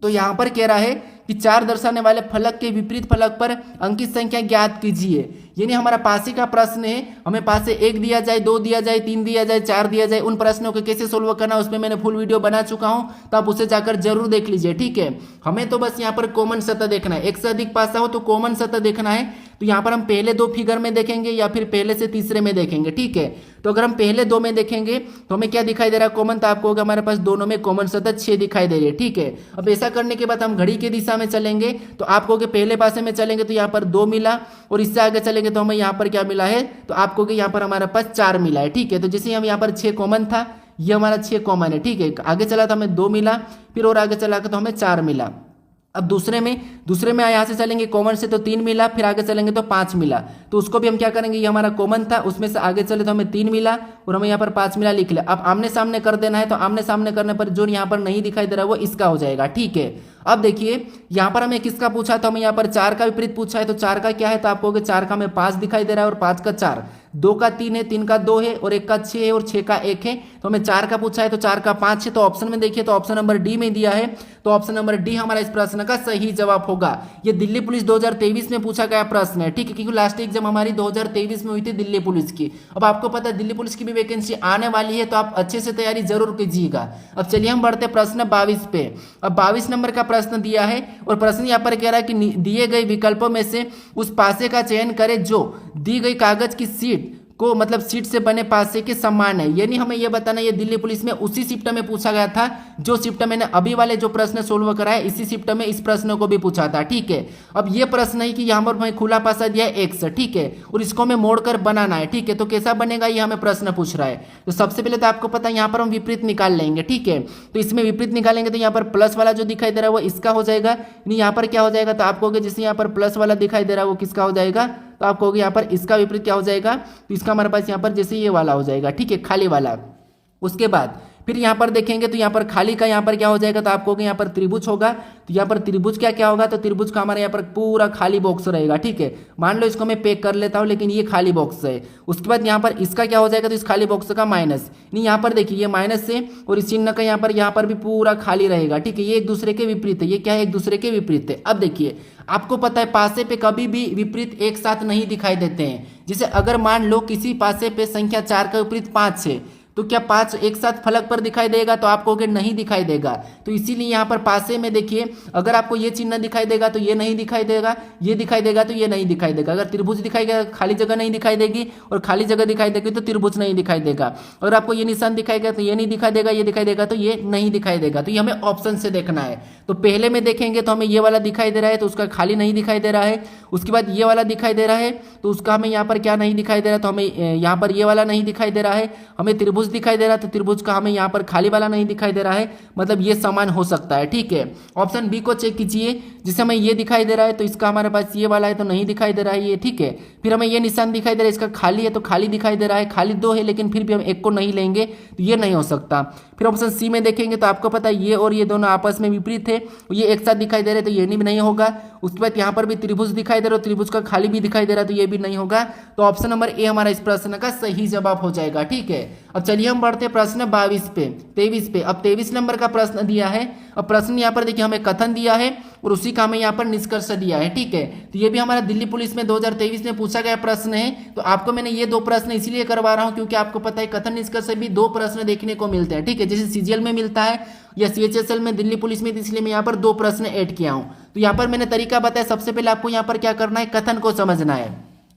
तो यहाँ पर कह रहा है कि 4 दर्शाने वाले फलक के विपरीत फलक पर अंकित संख्या ज्ञात कीजिए। यानी हमारा पासे का प्रश्न है, हमें पासे 1 दिया जाए, 2 दिया जाए, 3 दिया जाए, 4 दिया जाए, उन प्रश्नों को कैसे सोल्व करना उसमें मैंने फुल वीडियो बना चुका हूं, तो आप उसे जाकर जरूर देख लीजिए, ठीक है। हमें तो बस यहाँ पर कॉमन सतह देखना है, एक से अधिक पासा हो तो कॉमन सतह देखना है। तो यहाँ पर हम पहले 2 फिगर में देखेंगे या फिर पहले से तीसरे में देखेंगे, ठीक है। तो अगर हम पहले 2 में देखेंगे तो हमें क्या दिखाई दे रहा है, कॉमन, तो आपको होगा हमारे पास दोनों में कॉमन सतह 6 दिखाई दे रही है, ठीक है। अब ऐसा करने के बाद हम घड़ी की दिशा में चलेंगे, तो आप कहोगे पहले पासे में चलेंगे तो यहाँ पर 2 मिला, और इससे आगे चलेंगे तो हमें यहाँ पर क्या मिला है, तो आप कहोगे यहाँ पर हमारे पास 4 मिला है, ठीक है। तो जैसे हम यहाँ पर 6 कॉमन था, ये हमारा 6 कॉमन है, ठीक है। आगे चला तो हमें 2 मिला, फिर और आगे चला तो हमें 4 मिला। अब दूसरे में यहाँ से चलेंगे कॉमन से तो 3 मिला, फिर आगे चलेंगे तो 5 मिला, तो उसको भी हम क्या करेंगे, ये हमारा कॉमन था, उसमें से आगे चले तो हमें 3 मिला और हमें यहाँ पर 5 मिला, लिख लिया। अब आमने सामने कर देना है, तो आमने सामने करने पर जो यहाँ पर नहीं दिखाई दे रहा है वो इसका हो जाएगा, ठीक है। अब देखिए यहाँ पर हमें किसका पूछा, तो हमें यहाँ पर 4 का विपरीत पूछा है, तो 4 का क्या है, तो आप कहोगे 4 का हमें 5 दिखाई दे रहा है और 5 का 4, 2 का 3 है, 3 का 2 है और 1 का 6 है और 6 का 1 है, तो हमें 4 का पूछा है तो 4 का 5 है। तो ऑप्शन में देखिए तो ऑप्शन नंबर डी में दिया है, तो ऑप्शन नंबर डी हमारा इस प्रश्न का सही जवाब होगा। ये दिल्ली पुलिस 2023 में पूछा गया प्रश्न है, ठीक है, क्योंकि लास्ट एग्जाम हमारी 2023 में हुई थी दिल्ली पुलिस की। अब आपको पता है दिल्ली पुलिस की भी वैकेंसी आने वाली है, तो आप अच्छे से तैयारी जरूर कीजिएगा। अब चलिए हम बढ़ते प्रश्न 22 पे। अब 22 नंबर का प्रश्न दिया है और प्रश्न यहाँ पर कह रहा है कि दिए गए विकल्पों में से उस पासे का चयन करें जो दी गई कागज की सीट को मतलब सीट से बने पासे के समान है। यानी हमें यह बताना, ये दिल्ली पुलिस में उसी शिफ्ट में पूछा गया था जो शिफ्ट मैंने अभी वाले जो प्रश्न सोल्व कराया, इसी शिफ्ट में इस प्रश्न को भी पूछा था, ठीक है। अब ये प्रश्न है कि यहाँ पर हमें खुला पासा दिया है x, ठीक है, और इसको हमें मोड़कर बनाना है, ठीक है, तो कैसा बनेगा ये हमें प्रश्न पूछ रहा है। तो सबसे पहले तो आपको पता है यहाँ पर हम विपरीत निकाल लेंगे, ठीक है, तो इसमें विपरीत निकालेंगे तो यहाँ पर प्लस वाला जो दिखाई दे रहा है वो इसका हो जाएगा, यहाँ पर क्या हो जाएगा, तो आप कहोगे जैसे यहाँ पर प्लस वाला दिखाई दे रहा है वो किसका हो जाएगा, तो आप कहोगे यहाँ पर इसका विपरीत क्या हो जाएगा, तो इसका हमारे पास यहाँ पर जैसे ये वाला हो जाएगा, ठीक है, खाली वाला। उसके बाद फिर यहाँ पर देखेंगे तो यहाँ पर खाली का यहाँ पर क्या हो जाएगा, तो आप कहोगे यहाँ पर त्रिभुज होगा, तो यहाँ पर त्रिभुज क्या क्या होगा, तो त्रिभुज का हमारे यहाँ पर पूरा खाली बॉक्स रहेगा, ठीक है। मान लो इसको मैं पैक कर लेता हूँ लेकिन ये खाली बॉक्स है। उसके बाद यहाँ पर इसका क्या हो जाएगा, तो इस खाली बॉक्स का माइनस, नहीं यहाँ पर देखिए ये माइनस है और इस चिन्ह का यहाँ पर भी पूरा खाली रहेगा, ठीक है, ये एक दूसरे के विपरीत है, ये क्या है, एक दूसरे के विपरीत है। अब देखिए आपको पता है पासे पे कभी भी विपरीत एक साथ नहीं दिखाई देते हैं। जैसे अगर मान लो किसी पासे पे संख्या 4 का विपरीत 5 है, तो क्या 5 एक साथ फलक पर दिखाई देगा, तो आप कहोगे नहीं दिखाई देगा। तो इसीलिए यहाँ पर पासे में देखिए अगर आपको ये चिन्ह दिखाई देगा तो ये नहीं दिखाई देगा, ये दिखाई देगा तो ये नहीं दिखाई देगा। अगर त्रिभुज दिखाई देगा खाली जगह नहीं दिखाई देगी और खाली जगह दिखाई देगी तो त्रिभुज नहीं दिखाई देगा। अगर आपको ये निशान दिखाएगा तो ये नहीं दिखाई देगा, ये दिखाई देगा तो ये नहीं दिखाई देगा। तो ये हमें ऑप्शन से देखना है। तो पहले में देखेंगे तो हमें ये वाला दिखाई दे रहा है तो उसका खाली नहीं दिखाई दे रहा है। उसके बाद ये वाला दिखाई दे रहा है तो उसका हमें यहाँ पर क्या नहीं दिखाई दे रहा है, तो हमें यहाँ पर ये वाला नहीं दिखाई दे रहा है। हमें त्रिभुज दिखाई दे रहा है तो त्रिभुज का हमें यहाँ पर खाली वाला नहीं दिखाई दे रहा है, मतलब ये समान हो सकता है, ठीक है। ऑप्शन बी को चेक कीजिए, जिसे हमें ये दिखाई दे रहा है तो इसका हमारे पास ये वाला है तो नहीं दिखाई दे रहा है ये, ठीक है। फिर हमें ये निशान दिखाई दे रहा है, इसका खाली है तो खाली दिखाई दे रहा है, खाली 2 है लेकिन फिर भी हम एक को नहीं लेंगे तो ये नहीं हो सकता। फिर ऑप्शन सी में देखेंगे तो आपको पता है ये और ये दोनों आपस में विपरीत है, ये एक साथ दिखाई दे रहे तो ये नहीं होगा। उसके बाद यहाँ पर भी त्रिभुज दिखाई दे रहा है, त्रिभुज का खाली भी दिखाई दे रहा है तो ये भी नहीं होगा। तो ऑप्शन नंबर ए हमारा इस प्रश्न का सही जवाब हो जाएगा, ठीक है। अब चलिए हम बढ़ते हैं प्रश्न 23 पे। अब 23 नंबर का प्रश्न दिया है। अब प्रश्न यहाँ पर देखिए हमें कथन दिया है और उसी का हमें यहाँ पर निष्कर्ष दिया है, ठीक है। तो ये भी हमारा दिल्ली पुलिस में 2023 में पूछा गया प्रश्न है। तो आपको मैंने ये 2 प्रश्न इसीलिए करवा रहा हूँ क्योंकि आपको पता है कथन निष्कर्ष से भी 2 प्रश्न देखने को मिलते हैं, ठीक है। जैसे सीजीएल में मिलता है या सीएचएसएल में दिल्ली पुलिस में, इसलिए मैं यहाँ पर 2 प्रश्न ऐड किया हूँ। तो यहाँ पर मैंने तरीका बताया, सबसे पहले आपको यहाँ पर क्या करना है, कथन को समझना है।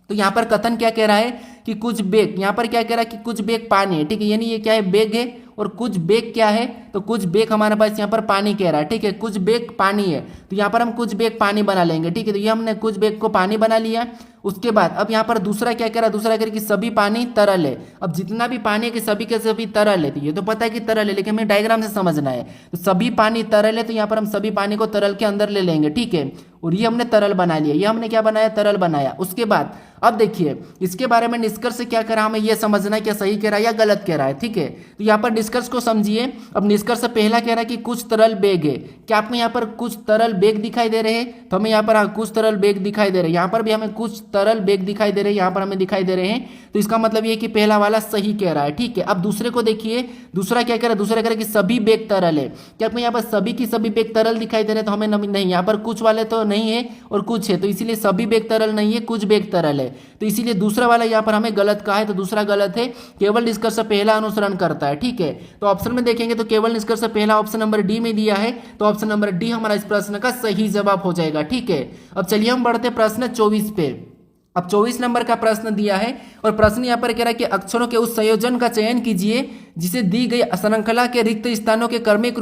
तो यहाँ पर कथन क्या कह रहा है कि कुछ बेग, यहाँ पर क्या कह रहा है कि कुछ बेग पानी है, ठीक है, यानी ये क्या है, बेग है। और कुछ बेग क्या है, तो कुछ बेग हमारे पास यहाँ पर पानी कह रहा है, ठीक है, कुछ बेग पानी है तो यहाँ पर हम कुछ बेग पानी बना लेंगे, ठीक है। तो ये हमने कुछ बेग को पानी बना लिया। उसके बाद अब यहाँ पर दूसरा क्या कह रहा है, दूसरा कह रहा है कि सभी पानी तरल है। अब जितना भी पानी है कि सभी के सभी तरल है, तो ये तो पता है कि तरल है लेकिन हमें डायग्राम से समझना है। तो सभी पानी तरल है तो यहाँ पर हम सभी पानी को तरल के अंदर ले लेंगे, ठीक है, और ये हमने तरल बना लिया, ये हमने क्या बनाया, तरल बनाया। उसके बाद अब देखिए इसके बारे में निष्कर्ष क्या कह रहा है, हमें यह समझना है क्या सही कह रहा है या गलत कह रहा है, ठीक है। तो यहाँ पर निष्कर्ष को समझिए। अब निष्कर्ष पहला कह रहा है कि कुछ तरल बेग है। क्या आपको यहाँ पर कुछ तरल बेग दिखाई दे रहे हैं, तो हमें यहाँ पर कुछ तरल बेग दिखाई दे रहे हैं, यहाँ पर भी हमें कुछ तरल बेग दिखाई दे रहे हैं, यहाँ पर हमें दिखाई दे रहे हैं। तो इसका मतलब ये कि पहला वाला सही कह रहा है, ठीक है। अब दूसरे को देखिए, दूसरा क्या कह रहा है, दूसरा कह रहा है कि सभी बेग तरल है। क्या आपको यहाँ पर सभी की सभी बेग तरल दिखाई दे रहे हैं, तो हमें नहीं, यहाँ पर कुछ वाले तो नहीं है और कुछ है, तो इसीलिए सभी बेग तरल नहीं है, कुछ बेग तरल है। तो इसीलिए दूसरा वाला यहाँ पर हमें गलत कहा है, तो दूसरा गलत है, केवल निष्कर्ष पहला अनुसरण करता है, ठीक है। तो ऑप्शन में देखेंगे तो केवल निष्कर्ष पहला ऑप्शन नंबर डी में दिया है, तो ऑप्शन नंबर डी हमारा इस प्रश्न का सही जवाब हो जाएगा, ठीक है। अब चलिए हम बढ़ते प्रश्न 24 पे। अब 24 नंबर का प्रश्न दिया है और प्रश्न यहाँ पर कह रहा है कि अक्षरों के उस संयोजन का चयन कीजिए जिसे दी गई श्रृंखला के रिक्त स्थानों के क्रमिक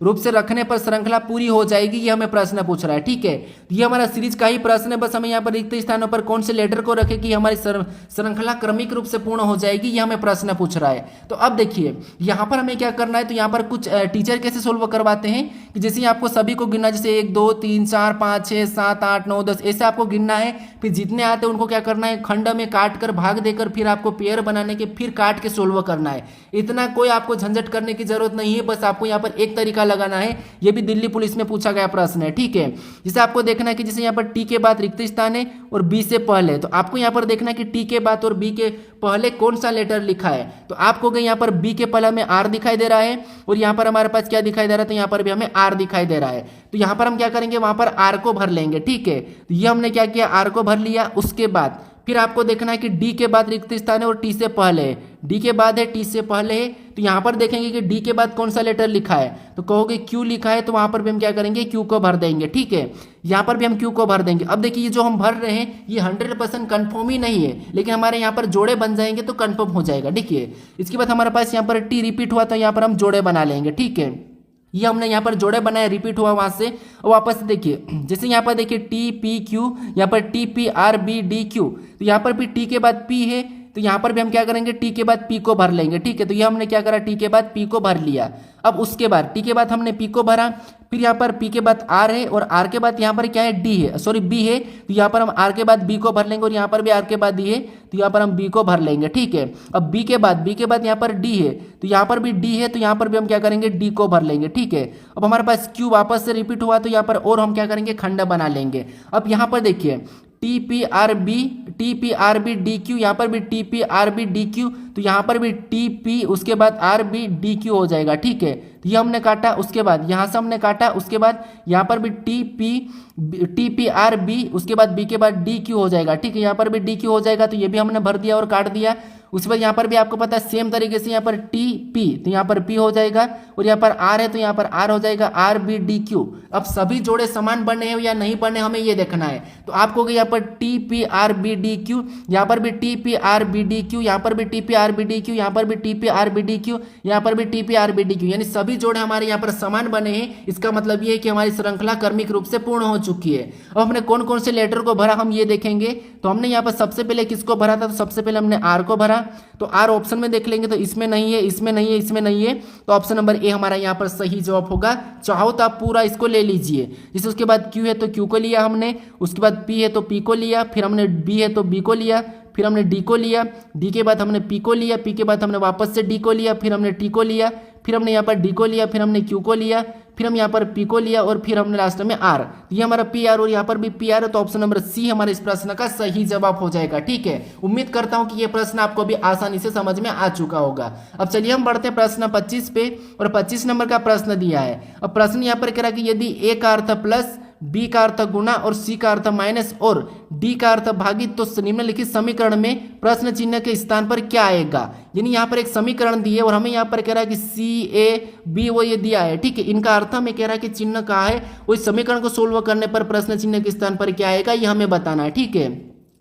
रूप से रखने पर श्रृंखला पूरी हो जाएगी। ये हमें प्रश्न पूछ रहा है, ठीक है। ये हमारा सीरीज का ही प्रश्न है, बस हमें यहाँ पर रिक्त स्थानों पर कौन से लेटर को रखे कि हमारी श्रृंखला क्रमिक रूप से पूर्ण हो जाएगी, ये हमें प्रश्न पूछ रहा है। तो अब देखिए यहाँ पर हमें क्या करना है, तो यहाँ पर कुछ टीचर कैसे सोल्व करवाते हैं कि जैसे आपको सभी को गिनना, जैसे 1 2 3 4 5 6 7 8 9 10 ऐसे आपको गिनना है। फिर जितने आते हैं उनको क्या करना है, खंड में काट कर भाग देकर फिर आपको पेयर बनाने के फिर काट के सोल्व करना है। इतना कोई आपको झंझट करने की जरूरत नहीं है, बस आपको यहाँ पर एक तरीका लगाना है। ये भी दिल्ली पुलिस में पूछा गया प्रश्न है, ठीक है। जिसे आपको देखना है कि जैसे यहाँ पर टी के बाद रिक्त स्थान है और बी से पहले, तो आपको यहाँ पर देखना है कि टी के बाद और बी के पहले कौन सा लेटर लिखा है। तो आपको यहाँ पर बी के पहले हमें आर दिखाई दे रहा है और यहाँ पर हमारे पास क्या दिखाई दे रहा है, तो यहाँ पर भी हमें आर दिखाई दे रहा है। तो यहाँ पर हम क्या करेंगे, वहां पर आर को भर लेंगे, ठीक है। तो ये हमने क्या किया, आर को भर लिया। उसके बाद फिर आपको देखना है कि डी के बाद रिक्त स्थान है और टी से पहले है, डी के बाद है टी से पहले है। तो यहाँ पर देखेंगे कि डी के बाद कौन सा लेटर लिखा है, तो कहोगे क्यू लिखा है, तो वहां पर भी हम क्या करेंगे, क्यू को भर देंगे, ठीक है। यहाँ पर भी हम क्यू को भर देंगे। अब देखिए ये जो हम भर रहे हैं ये 100% कन्फर्म ही नहीं है, लेकिन हमारे यहाँ पर जोड़े बन जाएंगे तो कन्फर्म हो जाएगा, देखिए। इसके बाद हमारे पास यहाँ पर टी रिपीट हुआ तो यहाँ पर हम जोड़े बना लेंगे, ठीक है। ये हमने यहाँ पर जोड़े बनाए, रिपीट हुआ वहां से, और वापस देखिए जैसे यहाँ पर देखिए टी पी क्यू, यहाँ पर T P R B D Q, तो यहाँ पर भी टी के बाद पी है, तो यहाँ पर भी हम क्या करेंगे, टी के बाद पी को भर लेंगे, ठीक है। तो ये हमने क्या करा, टी के बाद पी को भर लिया। अब उसके बाद टी के बाद हमने पी को भरा, फिर यहाँ पर पी के बाद आर है और आर के बाद यहाँ पर क्या है, डी है, सॉरी बी है। तो यहाँ पर हम आर के बाद बी को भर लेंगे और यहाँ पर भी आर के बाद डी है, तो यहाँ पर हम बी को भर लेंगे, ठीक है। अब बी के बाद यहाँ पर डी है, तो यहाँ पर भी डी है, तो यहाँ पर भी हम क्या करेंगे, डी को भर लेंगे, ठीक है। अब हमारे पास क्यू वापस से रिपीट हुआ, तो यहाँ पर और हम क्या करेंगे, खंड बना लेंगे। अब यहाँ पर देखिए T P R B D Q, यहाँ पर भी T P R B D Q, तो यहाँ पर भी टी पी उसके बाद आर बी डी क्यू हो जाएगा, ठीक है। तो ये हमने काटा, उसके बाद यहाँ से हमने काटा, उसके बाद यहाँ पर भी टी पी आर बी, उसके बाद बी के बाद डी क्यू हो जाएगा, ठीक है। यहाँ पर भी डी क्यू हो जाएगा, तो ये भी हमने भर दिया और काट दिया। उसके बाद यहाँ पर भी आपको पता है सेम तरीके से यहाँ पर टी पी, तो यहाँ पर पी हो जाएगा, और यहाँ पर आर है तो यहाँ पर आर हो जाएगा, आर बी डी क्यू। अब सभी जोड़े समान बने हैं या नहीं बने हमें ये देखना है। तो आपको यहाँ पर T P R B D Q, यहाँ पर भी T P R B D Q, यहाँ पर भी T P R B D Q, यहाँ पर भी T P R B D Q, यहाँ पर भी T P R B D Q, यानी सभी जोड़े हमारे यहाँ पर समान बने हैं। इसका मतलब ये है कि हमारी श्रृंखला क्रमिक रूप से पूर्ण हो चुकी है। अब हमने कौन कौन से लेटर को भरा हम ये देखेंगे। तो हमने यहाँ पर सबसे पहले किसको भरा था, तो सबसे पहले हमने आर को भरा। तो आर ऑप्शन में देख लेंगे तो इसमें नहीं है, इसमें नहीं है, इसमें नहीं है, तो ऑप्शन नंबर ए हमारा यहाँ पर सही जवाब होगा। चाहो तो आप पूरा इसको ले लीजिए। जैसे उसके बाद क्यू है तो क्यू को लिया हमने, उसके बाद पी है तो पी को लिया, फिर हमने बी है तो बी को लिया, फिर हमने डी को लिया, डी के बाद हमने पी को लिया, पी के बाद हमने वापस से डी को लिया, फिर हमने टी को लिया, फिर हमने यहाँ पर डी को लिया, फिर हमने क्यू को लिया, फिर हम यहाँ पर पी को लिया और फिर हमने लास्ट में आर। ये हमारा पी आर और यहाँ पर भी पी आर है, तो ऑप्शन नंबर सी हमारे इस प्रश्न का सही जवाब हो जाएगा, ठीक है। उम्मीद करता हूँ कि ये प्रश्न आपको भी आसानी से समझ में आ चुका होगा। अब चलिए हम बढ़ते हैं प्रश्न 25 पे, और 25 नंबर का प्रश्न दिया है। अब प्रश्न यहाँ पर कह रहा है कि यदि ए का अर्थ प्लस, बी का अर्थ गुना और सी का अर्थ माइनस और डी का अर्थ भागित, तो निम्नलिखित समीकरण में प्रश्न चिन्ह के स्थान पर क्या आएगा। यानी यहाँ पर एक समीकरण दी है और हमें यहाँ पर कह रहा है कि सी ए बी वो ये दिया है, ठीक है। इनका अर्थ हमें कह रहा है कि चिन्ह कहाँ है, उस समीकरण को सोल्व करने पर प्रश्न चिन्ह के स्थान पर क्या आएगा ये हमें बताना है, ठीक है।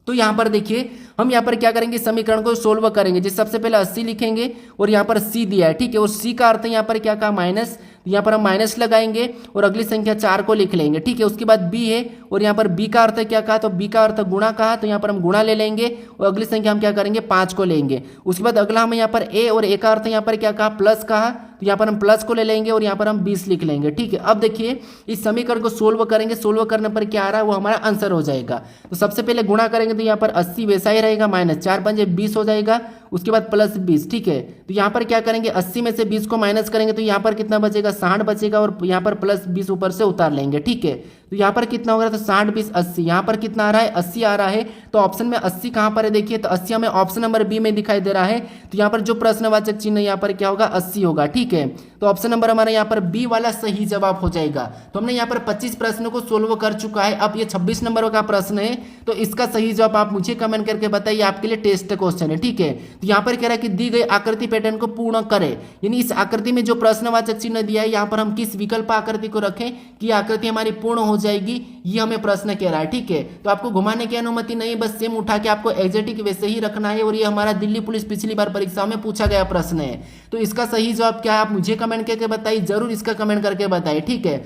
तो यहाँ पर देखिए हम यहाँ पर क्या करेंगे, समीकरण को सोल्व करेंगे। जैसे सबसे पहले 80 लिखेंगे और यहाँ पर सी दिया है, ठीक है, और सी का अर्थ यहाँ पर क्या कहा, माइनस, यहाँ पर हम माइनस लगाएंगे और अगली संख्या 4 को लिख लेंगे, ठीक है। उसके बाद बी है और यहाँ पर बी का अर्थ क्या कहा, तो बी का अर्थ गुणा कहा, तो यहाँ पर हम गुणा ले लेंगे और अगली संख्या हम क्या करेंगे, 5 को लेंगे। उसके बाद अगला हम यहाँ पर ए, और ए का अर्थ यहाँ पर क्या कहा, प्लस कहा, तो यहाँ पर हम प्लस को ले लेंगे और यहाँ पर हम 20 लिख लेंगे, ठीक है। अब देखिए इस समीकरण को सोल्व करेंगे, सोल्व करने पर क्या आ रहा है वो हमारा आंसर हो जाएगा। तो सबसे पहले गुणा करेंगे तो यहाँ पर 80 वैसा ही रहेगा, माइनस 4 पंजे 20 हो जाएगा, उसके बाद प्लस 20, ठीक है। तो यहाँ पर क्या करेंगे, 80 में से 20 को माइनस करेंगे तो यहाँ पर कितना बचेगा, 60 बचेगा, और यहाँ पर प्लस 20 ऊपर से उतार लेंगे, ठीक है। तो यहाँ पर कितना होगा, तो 60 20 80, यहाँ पर कितना आ रहा है, 80 आ रहा है। तो ऑप्शन में 80 कहाँ पर है, देखिए तो 80 हमें ऑप्शन नंबर बी में दिखाई दे रहा है। तो यहाँ पर जो प्रश्नवाचक चिन्ह यहाँ पर क्या होगा, 80 होगा, ठीक है। तो ऑप्शन नंबर हमारा यहाँ पर बी वाला सही जवाब हो जाएगा। तो हमने यहाँ पर 25 प्रश्नों को सोल्व कर चुका है। अब ये 26 नंबर का प्रश्न है, तो इसका सही जवाब आप मुझे कमेंट करके बताइए, आपके लिए टेस्ट क्वेश्चन है, ठीक है। तो यहाँ पर कह रहा है कि दी गई आकृति पैटर्न को पूर्ण करें, यानी इस आकृति में जो प्रश्नवाचक चिन्ह दिया है यहाँ पर हम किस विकल्प आकृति को रखें कि आकृति हमारी पूर्ण हो जाएगी, ये हमें प्रश्न कह रहा है, ठीक है। तो आपको घुमाने की अनुमति नहीं, बस सेम उठा के आपको एग्जैक्ट वैसे ही रखना है। और ये हमारा दिल्ली पुलिस पिछली बार परीक्षा में पूछा गया प्रश्न है। तो इसका सही जवाब क्या है आप मुझे कमेंट करके बताइए, जरूर इसका कमेंट करके बताइए, ठीक है।